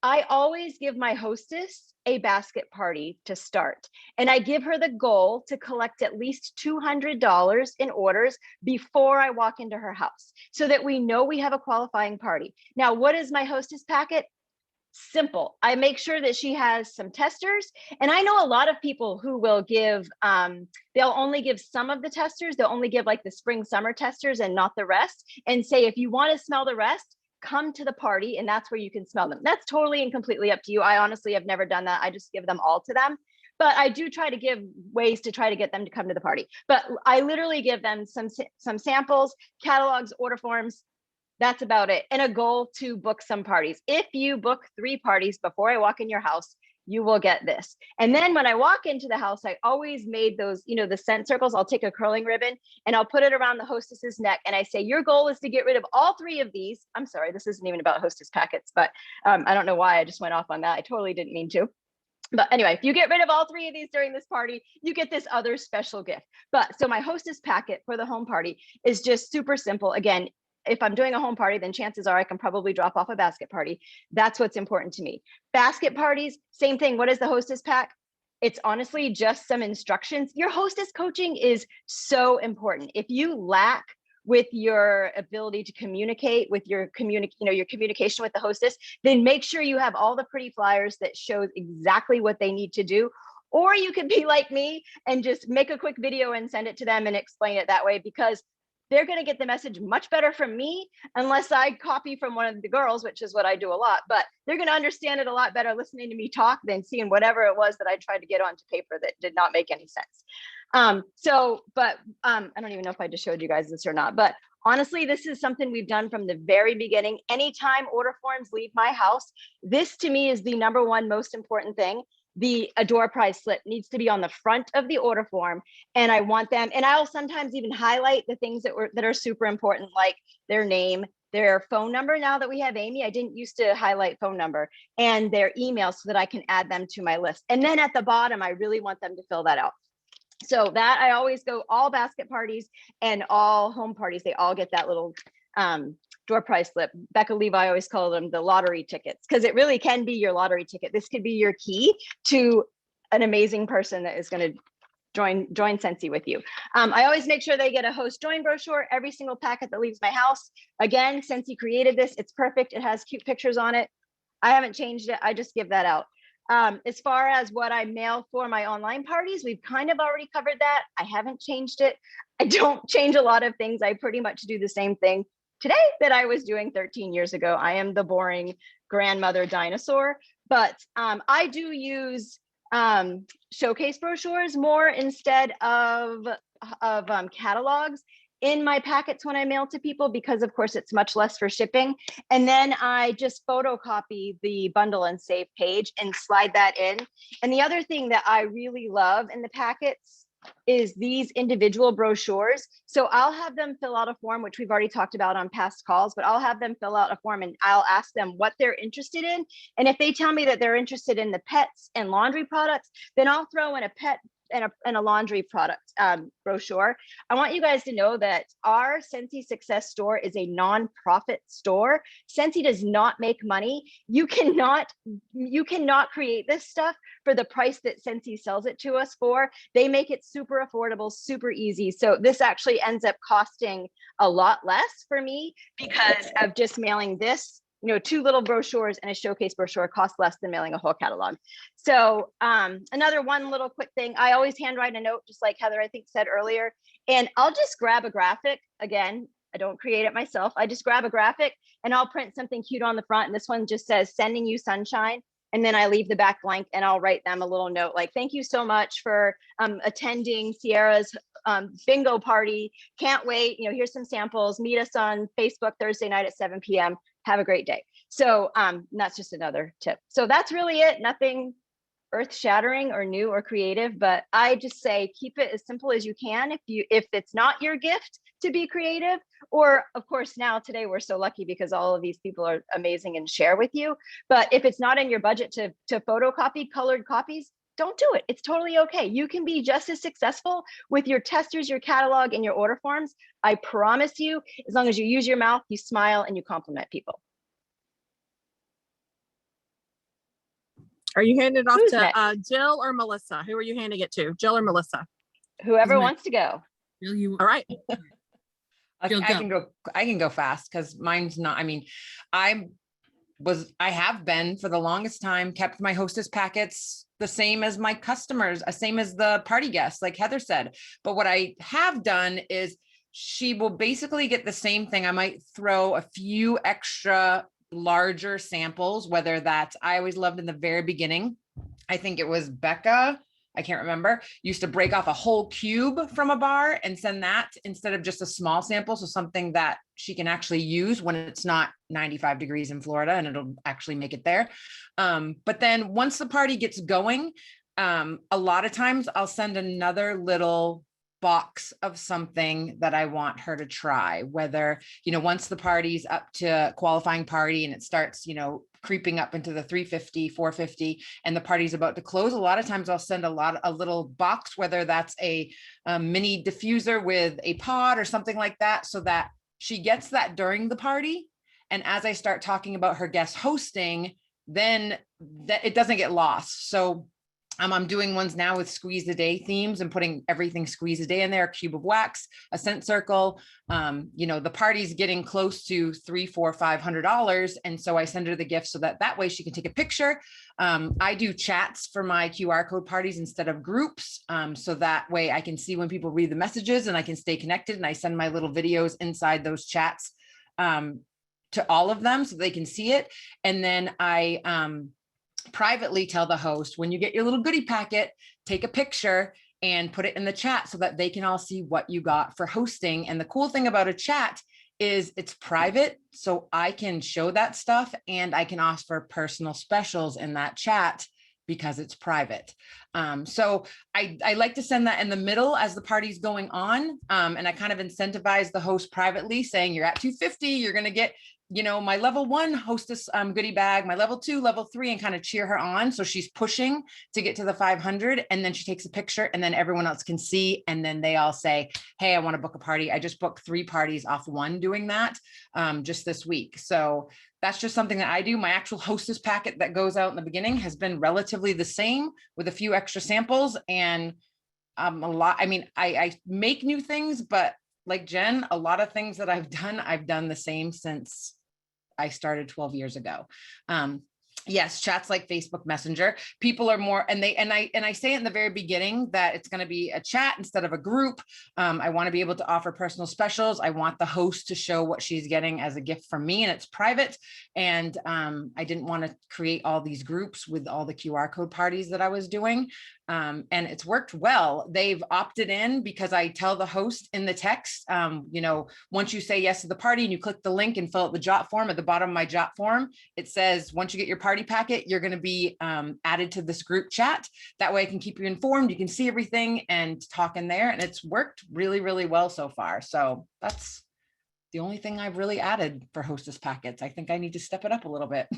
I always give my hostess a basket party to start. And I give her the goal to collect at least $200 in orders before I walk into her house, so that we know we have a qualifying party. Now, what is my hostess packet? Simple. I make sure that she has some testers. And I know a lot of people who will give, they'll only give some of the testers. They'll only give like the spring, summer testers and not the rest, and say, if you want to smell the rest, come to the party and that's where you can smell them. That's totally and completely up to you. I honestly have never done that. I just give them all to them. But I do try to give ways to try to get them to come to the party. But I literally give them some samples, catalogs, order forms. That's about it. And a goal to book some parties. If you book 3 parties before I walk in your house, you will get this. And then when I walk into the house, I always made those, you know, the scent circles. I'll take a curling ribbon and I'll put it around the hostess's neck. And I say, your goal is to get rid of all 3 of these. I'm sorry, this isn't even about hostess packets, but I don't know why I just went off on that. I totally didn't mean to. But anyway, if you get rid of all 3 of these during this party, you get this other special gift. But so my hostess packet for the home party is just super simple. Again, if I'm doing a home party, then chances are I can probably drop off a basket party. That's what's important to me. Basket parties, same thing. What is the hostess pack? It's honestly just some instructions. Your hostess coaching is so important. If you lack with your ability to communicate with your your communication with the hostess, then make sure you have all the pretty flyers that shows exactly what they need to do. Or you could be like me and just make a quick video and send it to them and explain it that way, because they're going to get the message much better from me, unless I copy from one of the girls, which is what I do a lot, but they're going to understand it a lot better listening to me talk than seeing whatever it was that I tried to get onto paper that did not make any sense. I don't even know if I just showed you guys this or not, but honestly, this is something we've done from the very beginning. Anytime order forms leave my house, this to me is the #1 most important thing. The door prize slip needs to be on the front of the order form. And I want them, and I'll sometimes even highlight the things that are super important, like their name, their phone number. Now that we have Amy, I didn't used to highlight phone number, and their email so that I can add them to my list. And then at the bottom, I really want them to fill that out. So that I always go, all basket parties and all home parties, they all get that little door prize slip. Becca Levi always called them the lottery tickets, because it really can be your lottery ticket. This could be your key to an amazing person that is going to join Scentsy with you. I always make sure they get a host join brochure every single packet that leaves my house. Again, Scentsy created this. It's perfect. It has cute pictures on it. I haven't changed it. I just give that out. As far as what I mail for my online parties, we've kind of already covered that. I haven't changed it. I don't change a lot of things. I pretty much do the same thing today that I was doing 13 years ago. I am the boring grandmother dinosaur, but I do use showcase brochures more instead of catalogs in my packets when I mail to people, because of course it's much less for shipping. And then I just photocopy the bundle and save page and slide that in. And the other thing that I really love in the packets is these individual brochures. So I'll have them fill out a form, which we've already talked about on past calls, but I'll have them fill out a form and I'll ask them what they're interested in. And if they tell me that they're interested in the pets and laundry products, then I'll throw in a pet and a laundry product brochure. I want you guys to know that our Scentsy Success store is a nonprofit store. Scentsy does not make money. You cannot create this stuff for the price that Scentsy sells it to us for. They make it super affordable, super easy. So this actually ends up costing a lot less for me because of just mailing this. 2 little brochures and a showcase brochure cost less than mailing a whole catalog. So another one little quick thing, I always handwrite a note, just like Heather, I think, said earlier, and I'll just grab a graphic. Again, I don't create it myself. I just grab a graphic and I'll print something cute on the front. And this one just says, sending you sunshine. And then I leave the back blank and I'll write them a little note like, thank you so much for attending Sierra's bingo party. Can't wait. Here's some samples. Meet us on Facebook Thursday night at 7 p.m. Have a great day. So that's just another tip. So that's really it. Nothing earth shattering or new or creative, but I just say, keep it as simple as you can. If it's not your gift to be creative, or of course now today, we're so lucky because all of these people are amazing and share with you. But if it's not in your budget to photocopy colored copies, don't do it. It's totally okay. You can be just as successful with your testers, your catalog, and your order forms. I promise you, as long as you use your mouth, you smile, and you compliment people. Are you handing it off Who's to next? Jill or Melissa? Who are you handing it to? Jill or Melissa? Whoever wants to go. Jill, you All right. Jill, I can go fast because mine's not, I have been for the longest time, kept my hostess packets the same as my customers, same as the party guests, like Heather said. But what I have done is she will basically get the same thing. I might throw a few extra larger samples, whether that's, I always loved in the very beginning, I think it was Becca I can't remember, used to break off a whole cube from a bar and send that instead of just a small sample. So something that she can actually use when it's not 95 degrees in Florida, and it'll actually make it there. But then once the party gets going, a lot of times I'll send another little box of something that I want her to try, whether, once the party's up to qualifying party and it starts, creeping up into the 350, 450, and the party's about to close. A lot of times I'll send a little box, whether that's a mini diffuser with a pod or something like that, so that she gets that during the party. And as I start talking about her guest hosting, then that it doesn't get lost. So I'm doing ones now with squeeze a day themes and putting everything squeeze a day in there, a cube of wax, a scent circle. The party's getting close to $300, $400, $500. And so I send her the gift so that way she can take a picture. I do chats for my QR code parties instead of groups. So that way I can see when people read the messages and I can stay connected, and I send my little videos inside those chats to all of them so they can see it. And then I privately tell the host, when you get your little goodie packet, take a picture and put it in the chat so that they can all see what you got for hosting. And the cool thing about a chat is it's private, so I can show that stuff and I can offer personal specials in that chat because it's private. So I like to send that in the middle as the party's going on. And I kind of incentivize the host privately, saying you're at 250, you're going to get my level 1 hostess goodie bag, my level 2, level 3, and kind of cheer her on. So she's pushing to get to the 500, and then she takes a picture, and then everyone else can see. And then they all say, hey, I want to book a party. I just booked 3 parties off one doing that just this week. So that's just something that I do. My actual hostess packet that goes out in the beginning has been relatively the same with a few extra samples and a lot. I mean, I make new things, but like Jen, a lot of things that I've done the same since I started 12 years ago. Yes, chats like Facebook Messenger, people are more, and I say it in the very beginning that it's going to be a chat instead of a group. I want to be able to offer personal specials. I want the host to show what she's getting as a gift from me, and it's private. And I didn't want to create all these groups with all the QR code parties that I was doing. And it's worked well. They've opted in because I tell the host in the text, once you say yes to the party and you click the link and fill out the jot form, at the bottom of my jot form, it says, once you get your party packet, you're going to be added to this group chat. That way I can keep you informed. You can see everything and talk in there. And it's worked really, really well so far. So that's the only thing I've really added for hostess packets. I think I need to step it up a little bit.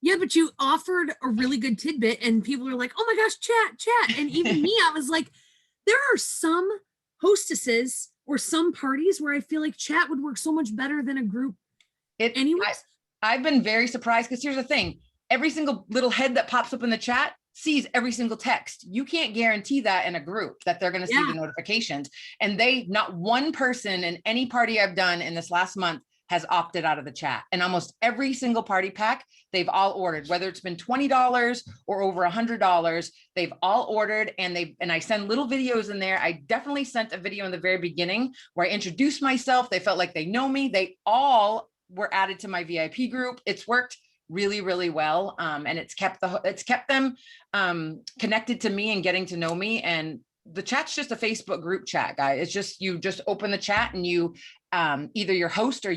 Yeah, but you offered a really good tidbit and people are like, oh my gosh, chat. And even me, I was like, there are some hostesses or some parties where I feel like chat would work so much better than a group. I've been very surprised because here's the thing. Every single little head that pops up in the chat sees every single text. You can't guarantee that in a group that they're going to see the notifications. And not one person in any party I've done in this last month has opted out of the chat. And almost every single party pack, they've all ordered, whether it's been $20 or over $100, they've all ordered, and I send little videos in there. I definitely sent a video in the very beginning where I introduced myself. They felt like they know me. They all were added to my VIP group. It's worked really, really well. And it's kept them connected to me and getting to know me. And the chat's just a Facebook group chat, guys. It's just, you just open the chat and you either your host or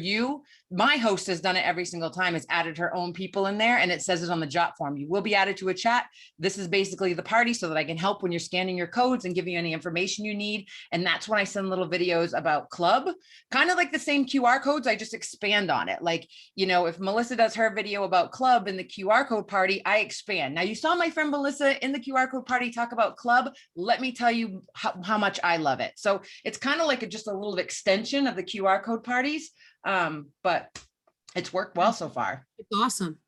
my host has done it every single time, has added her own people in there, and it says it on the jot form. You will be added to a chat. This is basically the party so that I can help when you're scanning your codes and give you any information you need. And that's when I send little videos about club, kind of like the same QR codes. I just expand on it. Like, if Melissa does her video about club in the QR code party, I expand. Now you saw my friend Melissa in the QR code party talk about club. Let me tell you how much I love it. So it's kind of like just a little extension of the QR code parties. But it's worked well so far. It's awesome.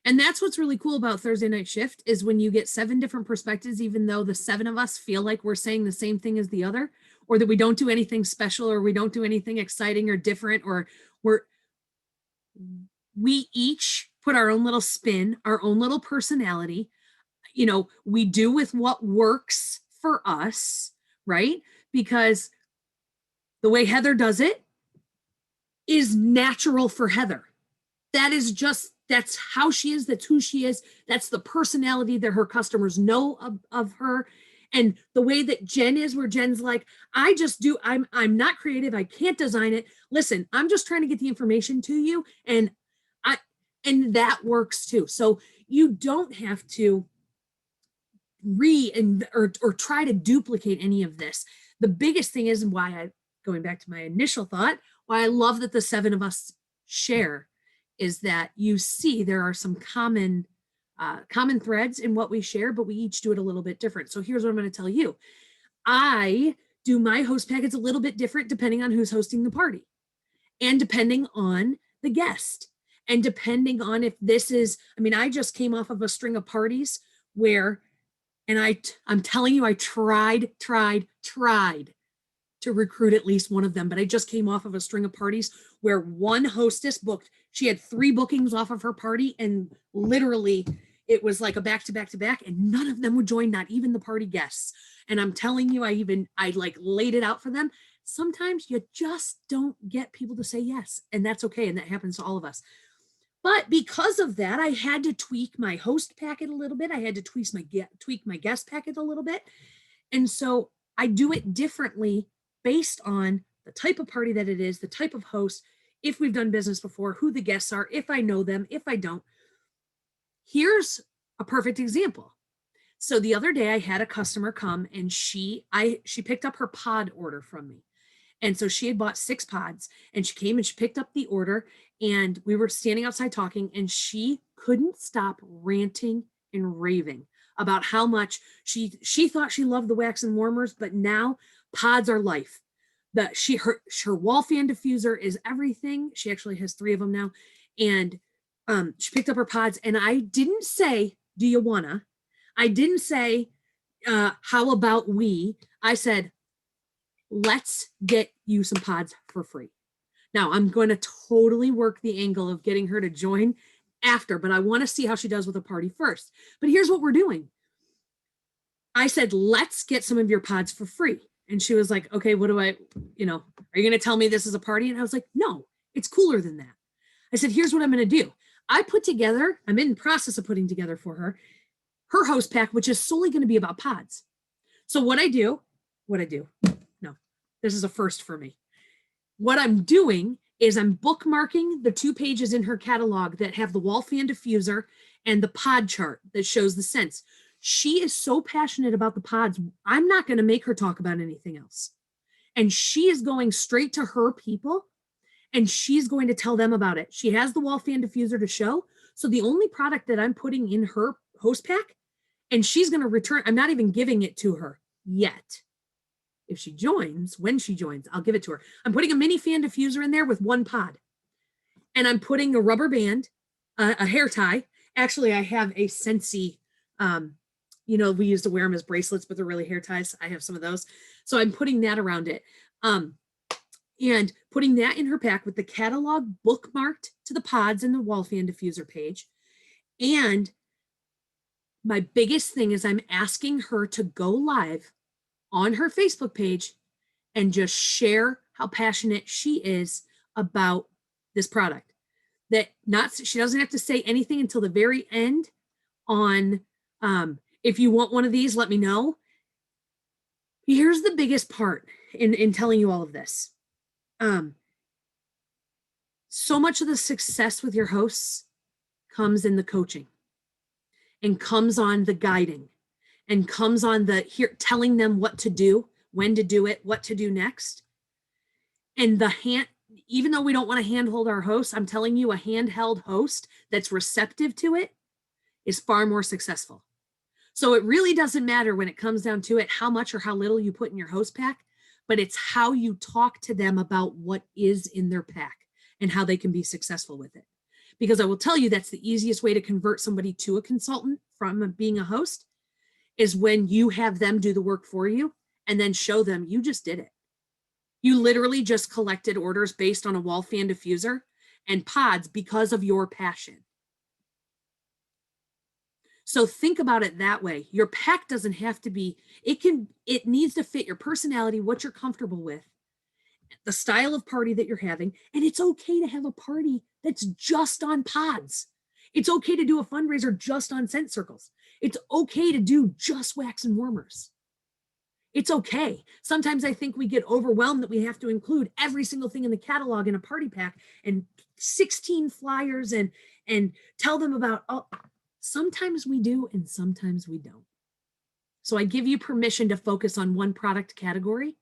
And that's what's really cool about Thursday Night Shift is when you get 7 different perspectives, even though the 7 of us feel like we're saying the same thing as the other, or that we don't do anything special, or we don't do anything exciting or different, or we each put our own little spin, our own little personality. We do with what works for us, right? Because the way Heather does it is natural for Heather. That is just That's how she is. That's who she is. That's the personality that her customers know of her. And the way that Jen is, where Jen's like, I'm not creative. I can't design it. Listen, I'm just trying to get the information to you. And that works too. So you don't have to or try to duplicate any of this. The biggest thing is, and going back to my initial thought, why I love that the 7 of us share, is that you see there are some common threads in what we share, but we each do it a little bit different. So here's what I'm going to tell you. I do my host packets a little bit different depending on who's hosting the party, and depending on the guest, and depending on if this is, I just came off of a string of parties where, and I'm telling you, I tried to recruit at least one of them, but I just came off of a string of parties where one hostess she had 3 bookings off of her party, and literally it was like a back to back to back, and none of them would join, not even the party guests. And I'm telling you, I like laid it out for them. Sometimes you just don't get people to say yes, and that's okay. And that happens to all of us. But because of that, I had to tweak my host packet a little bit. I had to tweak my guest packet a little bit. And so I do it differently based on the type of party that it is, the type of host, if we've done business before, who the guests are, if I know them, if I don't. Here's a perfect example. So the other day I had a customer come, and she picked up her pod order from me. And so she had bought 6 pods, and she came and she picked up the order, and we were standing outside talking, and she couldn't stop ranting and raving about how much she thought she loved the wax and warmers, but now pods are life. Her wall fan diffuser is everything. She actually has 3 of them now. And she picked up her pods, and I didn't say, do you wanna? I didn't say, how about we? I said, let's get you some pods for free. Now I'm going to totally work the angle of getting her to join after, but I want to see how she does with a party first. But here's what we're doing. I said, let's get some of your pods for free. And she was like, okay, what do I, are you going to tell me this is a party? And I was like, no, it's cooler than that. I said, here's what I'm going to do. I'm in the process of putting together for her host pack, which is solely going to be about pods. So what I do, no, this is a first for me. What I'm doing is I'm bookmarking the 2 pages in her catalog that have the wall fan diffuser and the pod chart that shows the scents. She is so passionate about the pods. I'm not going to make her talk about anything else. And she is going straight to her people, and she's going to tell them about it. She has the wall fan diffuser to show. So the only product that I'm putting in her host pack, and she's going to return, I'm not even giving it to her yet. If she joins, when she joins, I'll give it to her. I'm putting a mini fan diffuser in there with 1 pod. And I'm putting a rubber band, a hair tie. Actually, I have a Scentsy, we used to wear them as bracelets, but they're really hair ties. I have some of those. So I'm putting that around it. And putting that in her pack with the catalog bookmarked to the pods and the wall fan diffuser page. And my biggest thing is I'm asking her to go live on her Facebook page and just share how passionate she is about this product. She doesn't have to say anything until the very end on, if you want one of these, let me know. Here's the biggest part in telling you all of this. So much of the success with your hosts comes in the coaching, and comes on the guiding, and comes on telling them what to do, when to do it, what to do next. And even though we don't want to handhold our hosts, I'm telling you, a handheld host that's receptive to it is far more successful. So it really doesn't matter when it comes down to it, how much or how little you put in your host pack, but it's how you talk to them about what is in their pack and how they can be successful with it. Because I will tell you, that's the easiest way to convert somebody to a consultant from being a host, is when you have them do the work for you and then show them you just did it. You literally just collected orders based on a wall fan diffuser and pods because of your passion. So think about it that way. Your pack doesn't have to be, it needs to fit your personality, what you're comfortable with, the style of party that you're having. And it's okay to have a party that's just on pods. It's okay to do a fundraiser just on scent circles. It's okay to do just wax and warmers. It's okay. Sometimes I think we get overwhelmed that we have to include every single thing in the catalog in a party pack and 16 flyers and tell them about, oh, sometimes we do and sometimes we don't. So I give you permission to focus on one product category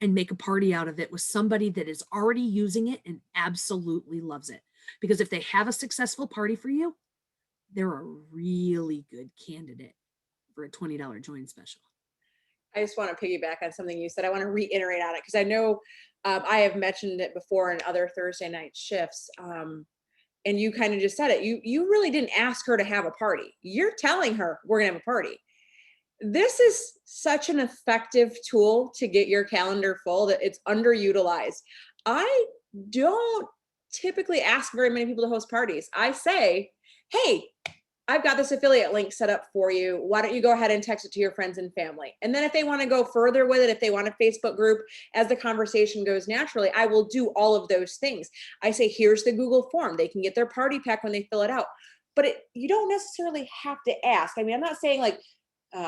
and make a party out of it with somebody that is already using it and absolutely loves it. Because if they have a successful party for you, they're a really good candidate for a $20 join special. I just want to piggyback on something you said. I want to reiterate on it because I know I have mentioned it before in other Thursday night shifts. And you kind of just said it. You really didn't ask her to have a party. You're telling her we're gonna have a party. This is such an effective tool to get your calendar full that it's underutilized. I don't typically ask very many people to host parties. I say, hey, I've got this affiliate link set up for you. Why don't you go ahead and text it to your friends and family? And then if they want to go further with it, if they want a Facebook group, as the conversation goes naturally, I will do all of those things. I say, here's the Google form. They can get their party pack when they fill it out. But you don't necessarily have to ask. I mean, I'm not saying like,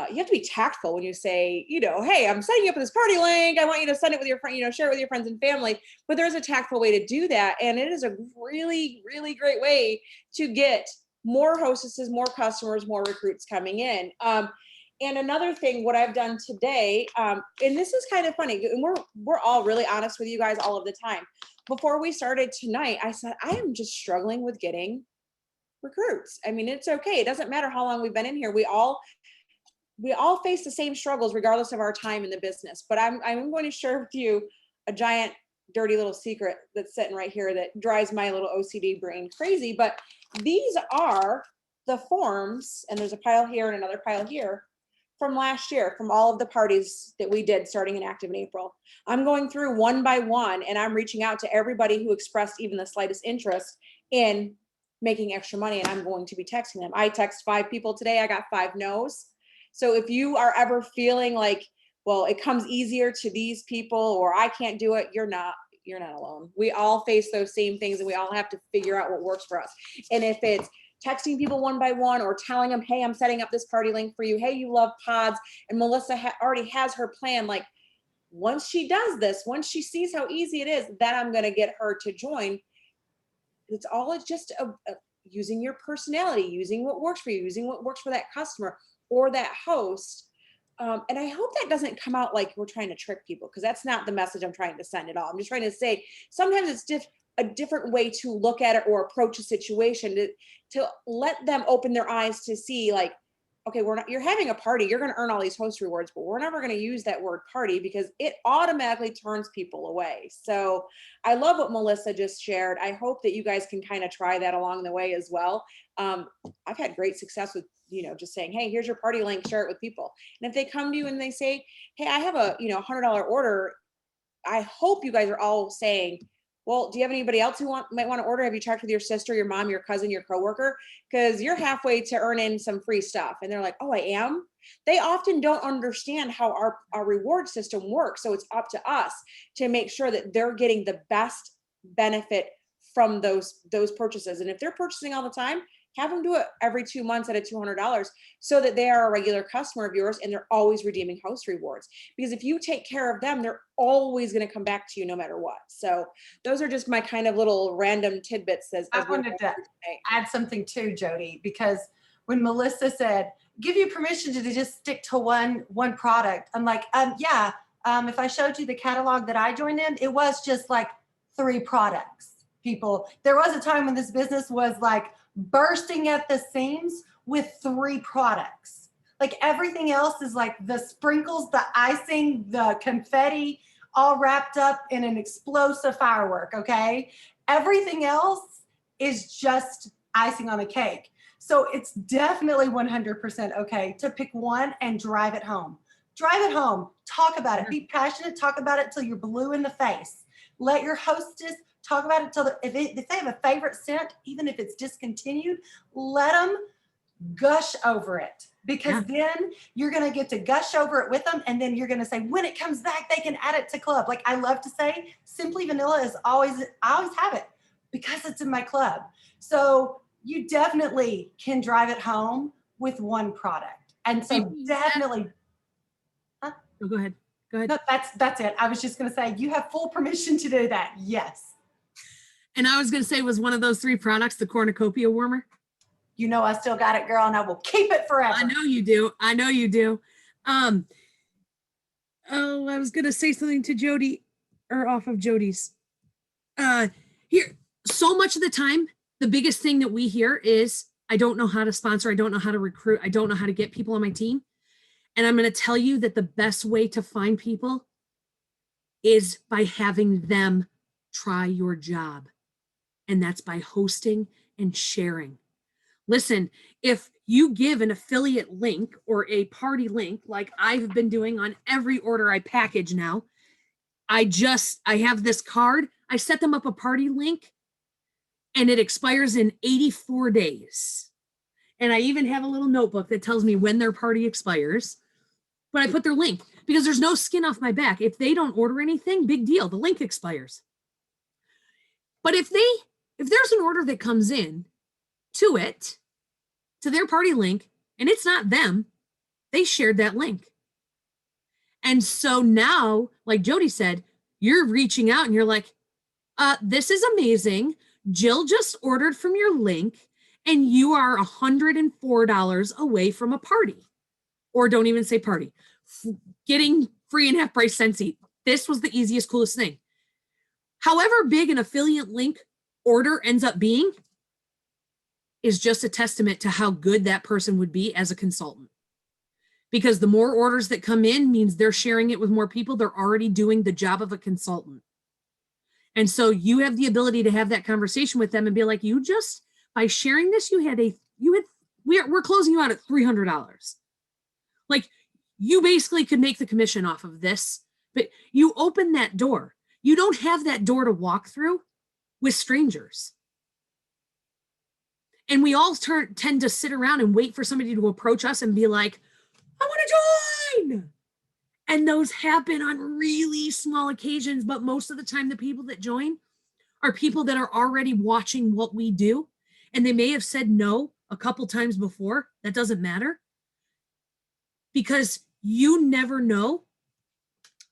you have to be tactful when you say, hey, I'm setting you up with this party link. I want you to send it with your friend, share it with your friends and family. But there's a tactful way to do that. And it is a really, really great way to get more hostesses, more customers, more recruits coming in. And another thing, what I've done today, and this is kind of funny, and we're all really honest with you guys all of the time. Before we started tonight, I said, I am just struggling with getting recruits. I mean, it's okay. It doesn't matter how long we've been in here. We all face the same struggles regardless of our time in the business. But I'm going to share with you a giant dirty little secret that's sitting right here that drives my little OCD brain crazy. But these are the forms, and there's a pile here and another pile here from last year, from all of the parties that we did starting in active in April. I'm going through one by one and I'm reaching out to everybody who expressed even the slightest interest in making extra money, and I'm going to be texting them. I text 5 people today. I got 5 no's. So if you are ever feeling like, well, it comes easier to these people or I can't do it, you're not alone. We all face those same things and we all have to figure out what works for us. And if it's texting people one by one or telling them, hey, I'm setting up this party link for you. Hey, you love pods. And Melissa already has her plan. Like once she does this, once she sees how easy it is, then I'm going to get her to join. It's just using your personality, using what works for you, using what works for that customer or that host. And I hope that doesn't come out like we're trying to trick people, because that's not the message I'm trying to send at all. I'm just trying to say sometimes it's a different way to look at it or approach a situation to let them open their eyes to see like, okay, you're having a party, you're going to earn all these host rewards, but we're never going to use that word party because it automatically turns people away. So I love what Melissa just shared. I hope that you guys can kind of try that along the way as well. I've had great success with, just saying, hey, here's your party link, share it with people. And if they come to you and they say, hey, I have a, $100 order, I hope you guys are all saying, well, do you have anybody else who might want to order? Have you checked with your sister, your mom, your cousin, your coworker? Because you're halfway to earn in some free stuff. And they're like, oh, I am. They often don't understand how our reward system works. So it's up to us to make sure that they're getting the best benefit from those purchases. And if they're purchasing all the time, have them do it every 2 months at a $200 so that they are a regular customer of yours and they're always redeeming host rewards. Because if you take care of them, they're always going to come back to you no matter what. So those are just my kind of little random tidbits. I wanted to add something too, Jody, because when Melissa said, give you permission to just stick to one product, I'm like, if I showed you the catalog that I joined in, it was just like 3 products. People, there was a time when this business was like bursting at the seams with 3 products. Like everything else is like the sprinkles, the icing, the confetti, all wrapped up in an explosive firework, okay? Everything else is just icing on the cake. So it's definitely 100% okay to pick one and drive it home. Drive it home, talk about it, be passionate, talk about it till you're blue in the face. Let your hostess talk about it till if they have a favorite scent, even if it's discontinued, let them gush over it, because then you're going to get to gush over it with them. And then you're going to say, when it comes back, they can add it to club. Like I love to say, Simply Vanilla is I always have it because it's in my club. So you definitely can drive it home with one product. And so definitely. Oh, go ahead. Go ahead. No, that's it. I was just going to say, you have full permission to do that. Yes. And I was going to say, was one of those 3 products the cornucopia warmer? You know, I still got it, girl, and I will keep it forever. I know you do. I know you do. Oh, I was going to say something to Jody, or off of Jody's. Here, so much of the time, the biggest thing that we hear is, I don't know how to sponsor. I don't know how to recruit. I don't know how to get people on my team. And I'm going to tell you that the best way to find people is by having them try your job. And that's by hosting and sharing. Listen, if you give an affiliate link or a party link, like I've been doing on every order I package now, I have this card. I set them up a party link and it expires in 84 days. And I even have a little notebook that tells me when their party expires. But I put their link because there's no skin off my back. If they don't order anything, big deal. The link expires. But if there's an order that comes in to their party link, and it's not them, they shared that link. And so now, like Jody said, you're reaching out and you're like, this is amazing. Jill just ordered from your link and you are $104 away from a party. Or don't even say party. Getting free and half price Scentsy. This was the easiest, coolest thing. However big an affiliate link order ends up being is just a testament to how good that person would be as a consultant. Because the more orders that come in means they're sharing it with more people. They're already doing the job of a consultant. And so you have the ability to have that conversation with them and be like, by sharing this, we're closing you out at $300. Like, you basically could make the commission off of this, but you open that door. You don't have that door to walk through with strangers. And we all tend to sit around and wait for somebody to approach us and be like, I want to join. And those happen on really small occasions, but most of the time the people that join are people that are already watching what we do. And they may have said no a couple times before. That doesn't matter. Because you never know.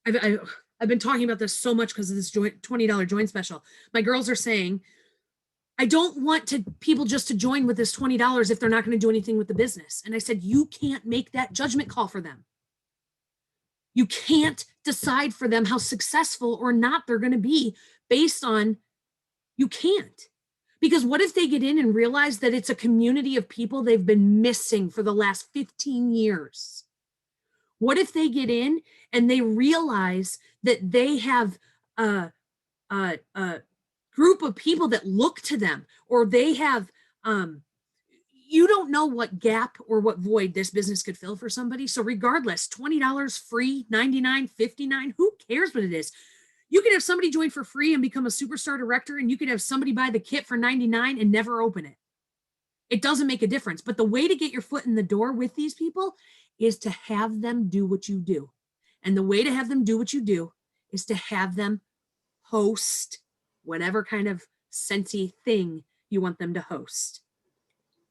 I've been talking about this so much because of this $20 join special. My girls are saying, I don't want people just to join with this $20 if they're not going to do anything with the business. And I said, you can't make that judgment call for them. You can't decide for them how successful or not they're going to be based on, you can't. Because what if they get in and realize that it's a community of people they've been missing for the last 15 years? What if they get in and they realize that they have a group of people that look to them, or they have, you don't know what gap or what void this business could fill for somebody. So regardless, $20 free, $99, $59, who cares what it is? You could have somebody join for free and become a superstar director, and you could have somebody buy the kit for $99 and never open it. It doesn't make a difference. But the way to get your foot in the door with these people is to have them do what you do. And the way to have them do what you do is to have them host whatever kind of Scentsy thing you want them to host.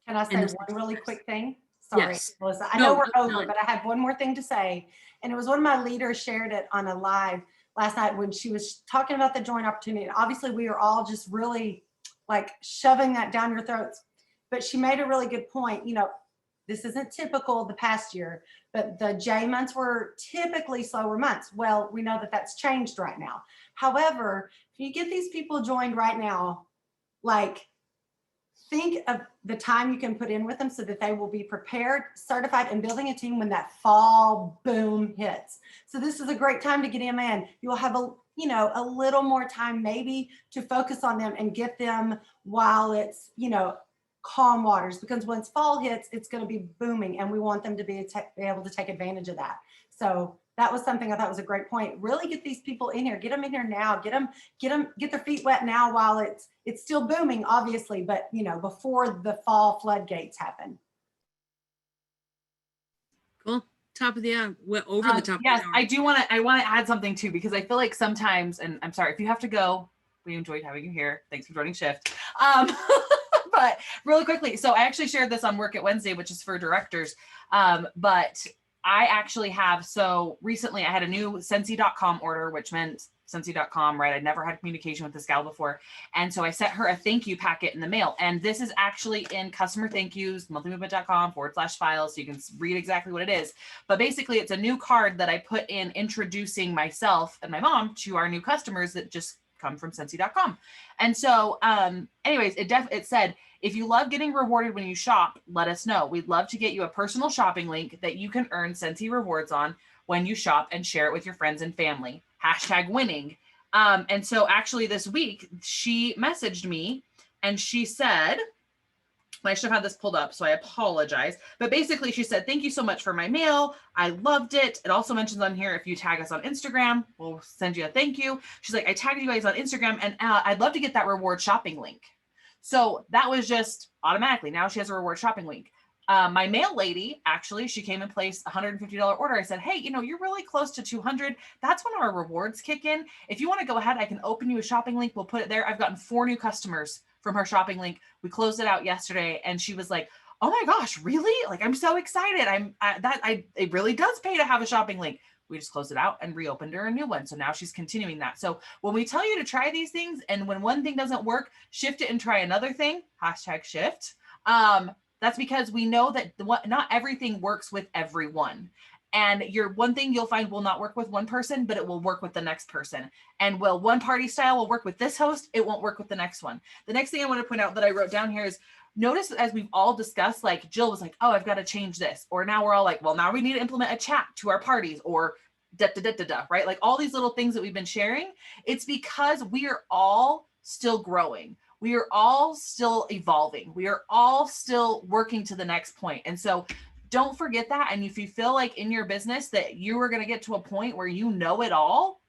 Can I say one really quick thing? Sorry, Yes. Melissa. I know we're over, but I have one more thing to say. And it was one of my leaders shared it on a live last night when she was talking about the joint opportunity. And obviously we are all just really like shoving that down your throats. But she made a really good point. You know, this isn't typical of the past year, but the J months were typically slower months. Well, we know that that's changed right now. However, if you get these people joined right now, like, think of the time you can put in with them so that they will be prepared, certified, and building a team when that fall boom hits. So this is a great time to get them in. You'll have a little more time maybe to focus on them and get them while it's, calm waters, because once fall hits, it's going to be booming, and we want them to be able to take advantage of that. So that was something I thought was a great point. Really get these people in here, get them in here now, get their feet wet now while it's still booming, obviously, but before the fall floodgates happen. Cool. Top of the hour. Over the top. Yes, of the hour. I want to add something too, because I feel like sometimes, and I'm sorry if you have to go, we enjoyed having you here. Thanks for joining shift. But really quickly, so I actually shared this on Work It Wednesday, which is for directors. But I actually have, so recently I had a new Scentsy.com order, which meant Scentsy.com, right? I'd never had communication with this gal before. And so I sent her a thank you packet in the mail. And this is actually in customer thank yous, monthlymovement.com/files. So you can read exactly what it is. But basically it's a new card that I put in introducing myself and my mom to our new customers that just come from Scentsy.com. And so anyways, it said, if you love getting rewarded when you shop, let us know. We'd love to get you a personal shopping link that you can earn Scentsy rewards on when you shop and share it with your friends and family. #winning. And so actually this week she messaged me and she said, I should have had this pulled up, so I apologize. But basically she said, thank you so much for my mail. I loved it. It also mentions on here, if you tag us on Instagram, we'll send you a thank you. She's like, I tagged you guys on Instagram and I'd love to get that reward shopping link. So that was just automatically. Now she has a reward shopping link. My mail lady, actually, she came and placed a $150 order. I said, hey, you're really close to 200. That's when our rewards kick in. If you want to go ahead, I can open you a shopping link. We'll put it there. I've gotten 4 new customers from her shopping link. We closed it out yesterday and she was like, oh my gosh, really? Like, I'm so excited. It really does pay to have a shopping link. We just closed it out and reopened her a new one. So now she's continuing that. So when we tell you to try these things and when one thing doesn't work, shift it and try another thing, #shift. That's because we know that not everything works with everyone. And one thing you'll find will not work with one person, but it will work with the next person. And one party style will work with this host, it won't work with the next one. The next thing I want to point out that I wrote down here is, notice as we've all discussed, like Jill was like, oh, I've got to change this. Or now we're all like, well, now we need to implement a chat to our parties or right? Like all these little things that we've been sharing. It's because we are all still growing. We are all still evolving. We are all still working to the next point. And so don't forget that. And if you feel like in your business that you are going to get to a point where you know it all,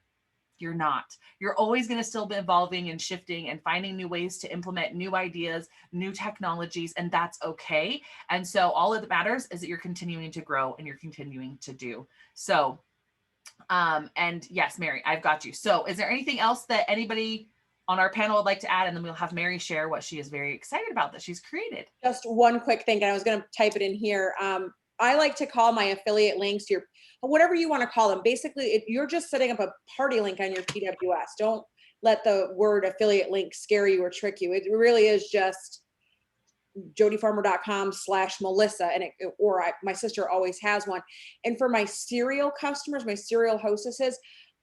you're not. You're always going to still be evolving and shifting and finding new ways to implement new ideas, new technologies, and that's okay. And so all that matters is that you're continuing to grow and you're continuing to do. So, and yes, Mary, I've got you. So is there anything else that anybody on our panel would like to add? And then we'll have Mary share what she is very excited about that she's created. Just one quick thing, and I was going to type it in here. I like to call my affiliate links, your whatever you want to call them. Basically, you're just setting up a party link on your PWS. Don't let the word affiliate link scare you or trick you. It really is just jodyfarmer.com/Melissa, and my sister always has one. And for my serial customers, my serial hostesses,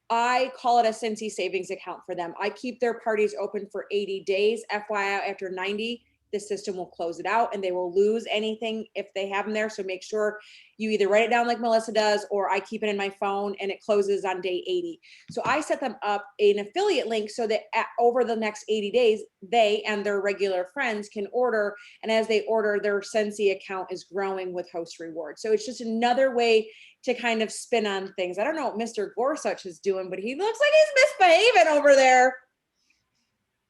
I call it a Scentsy savings account for them. I keep their parties open for 80 days. FYI, after 90, the system will close it out and they will lose anything if they have them there. So make sure you either write it down like Melissa does, or I keep it in my phone and it closes on day 80. So I set them up an affiliate link so that over the next 80 days, they and their regular friends can order. And as they order, their Scentsy account is growing with host rewards. So it's just another way to kind of spin on things. I don't know what Mr. Gorsuch is doing, but he looks like he's misbehaving over there.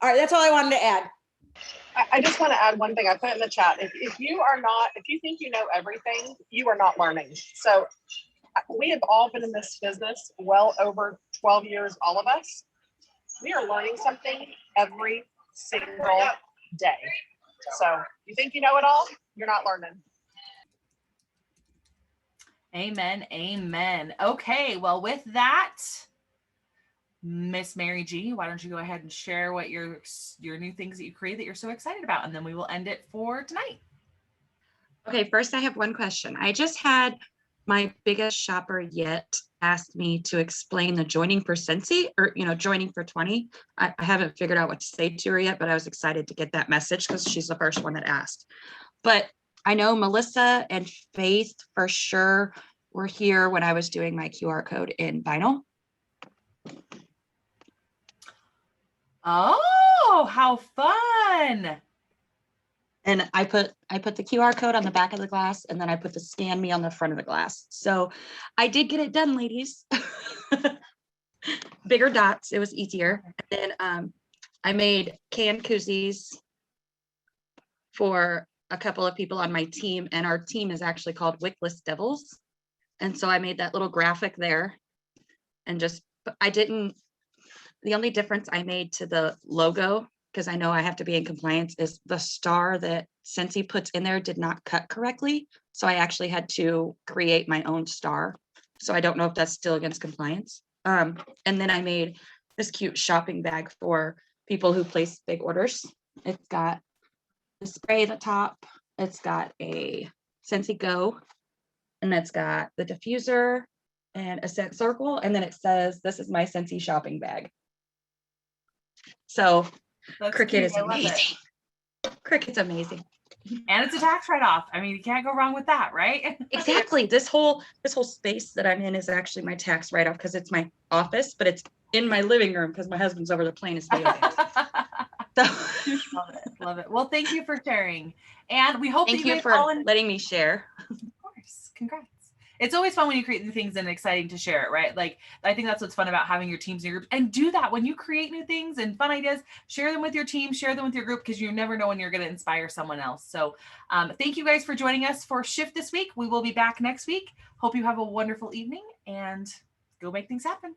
All right, that's all I wanted to add. I just want to add one thing. I put it in the chat. If you think you know everything, you are not learning. So we have all been in this business well over 12 years, all of us. We are learning something every single day. So you think you know it all, you're not learning. Amen. Amen. Okay. Well, with that, Miss Mary G, why don't you go ahead and share what your new things that you create that you're so excited about, and then we will end it for tonight. Okay, first I have one question. I just had my biggest shopper yet asked me to explain the joining for Scentsy, or joining for 20. I haven't figured out what to say to her yet, but I was excited to get that message because she's the first one that asked. But I know Melissa and Faith for sure were here when I was doing my QR code in vinyl. Oh, how fun. And I put the QR code on the back of the glass, and then I put the scan me on the front of the glass. So I did get it done, ladies. Bigger dots, it was easier. And then I made canned koozies for a couple of people on my team, and our team is actually called Wickless Devils. And so I made that little graphic there, and the only difference I made to the logo because I know I have to be in compliance, is the star that Scentsy puts in there did not cut correctly. So I actually had to create my own star. So I don't know if that's still against compliance. And then I made this cute shopping bag for people who place big orders. It's got the spray at the top. It's got a Scentsy Go, and it's got the diffuser and a scent circle. And then it says, "This is my Scentsy shopping bag." So That's Cricut cute. is I love it. amazing. Cricut's amazing. And it's a tax write-off. I mean, you can't go wrong with that, right? Exactly. This whole space that I'm in is actually my tax write-off because it's my office, but it's in my living room because my husband's over there playing his video games. So Love it. Love it. Well, thank you for sharing. And we hope thank that you guys for all letting me share. Of course. Congrats. It's always fun when you create new things and exciting to share it, right? Like, I think that's what's fun about having your teams and your groups. And do that when you create new things and fun ideas, share them with your team, share them with your group, because you never know when you're going to inspire someone else. So thank you guys for joining us for Shift this week. We will be back next week. Hope you have a wonderful evening and go make things happen.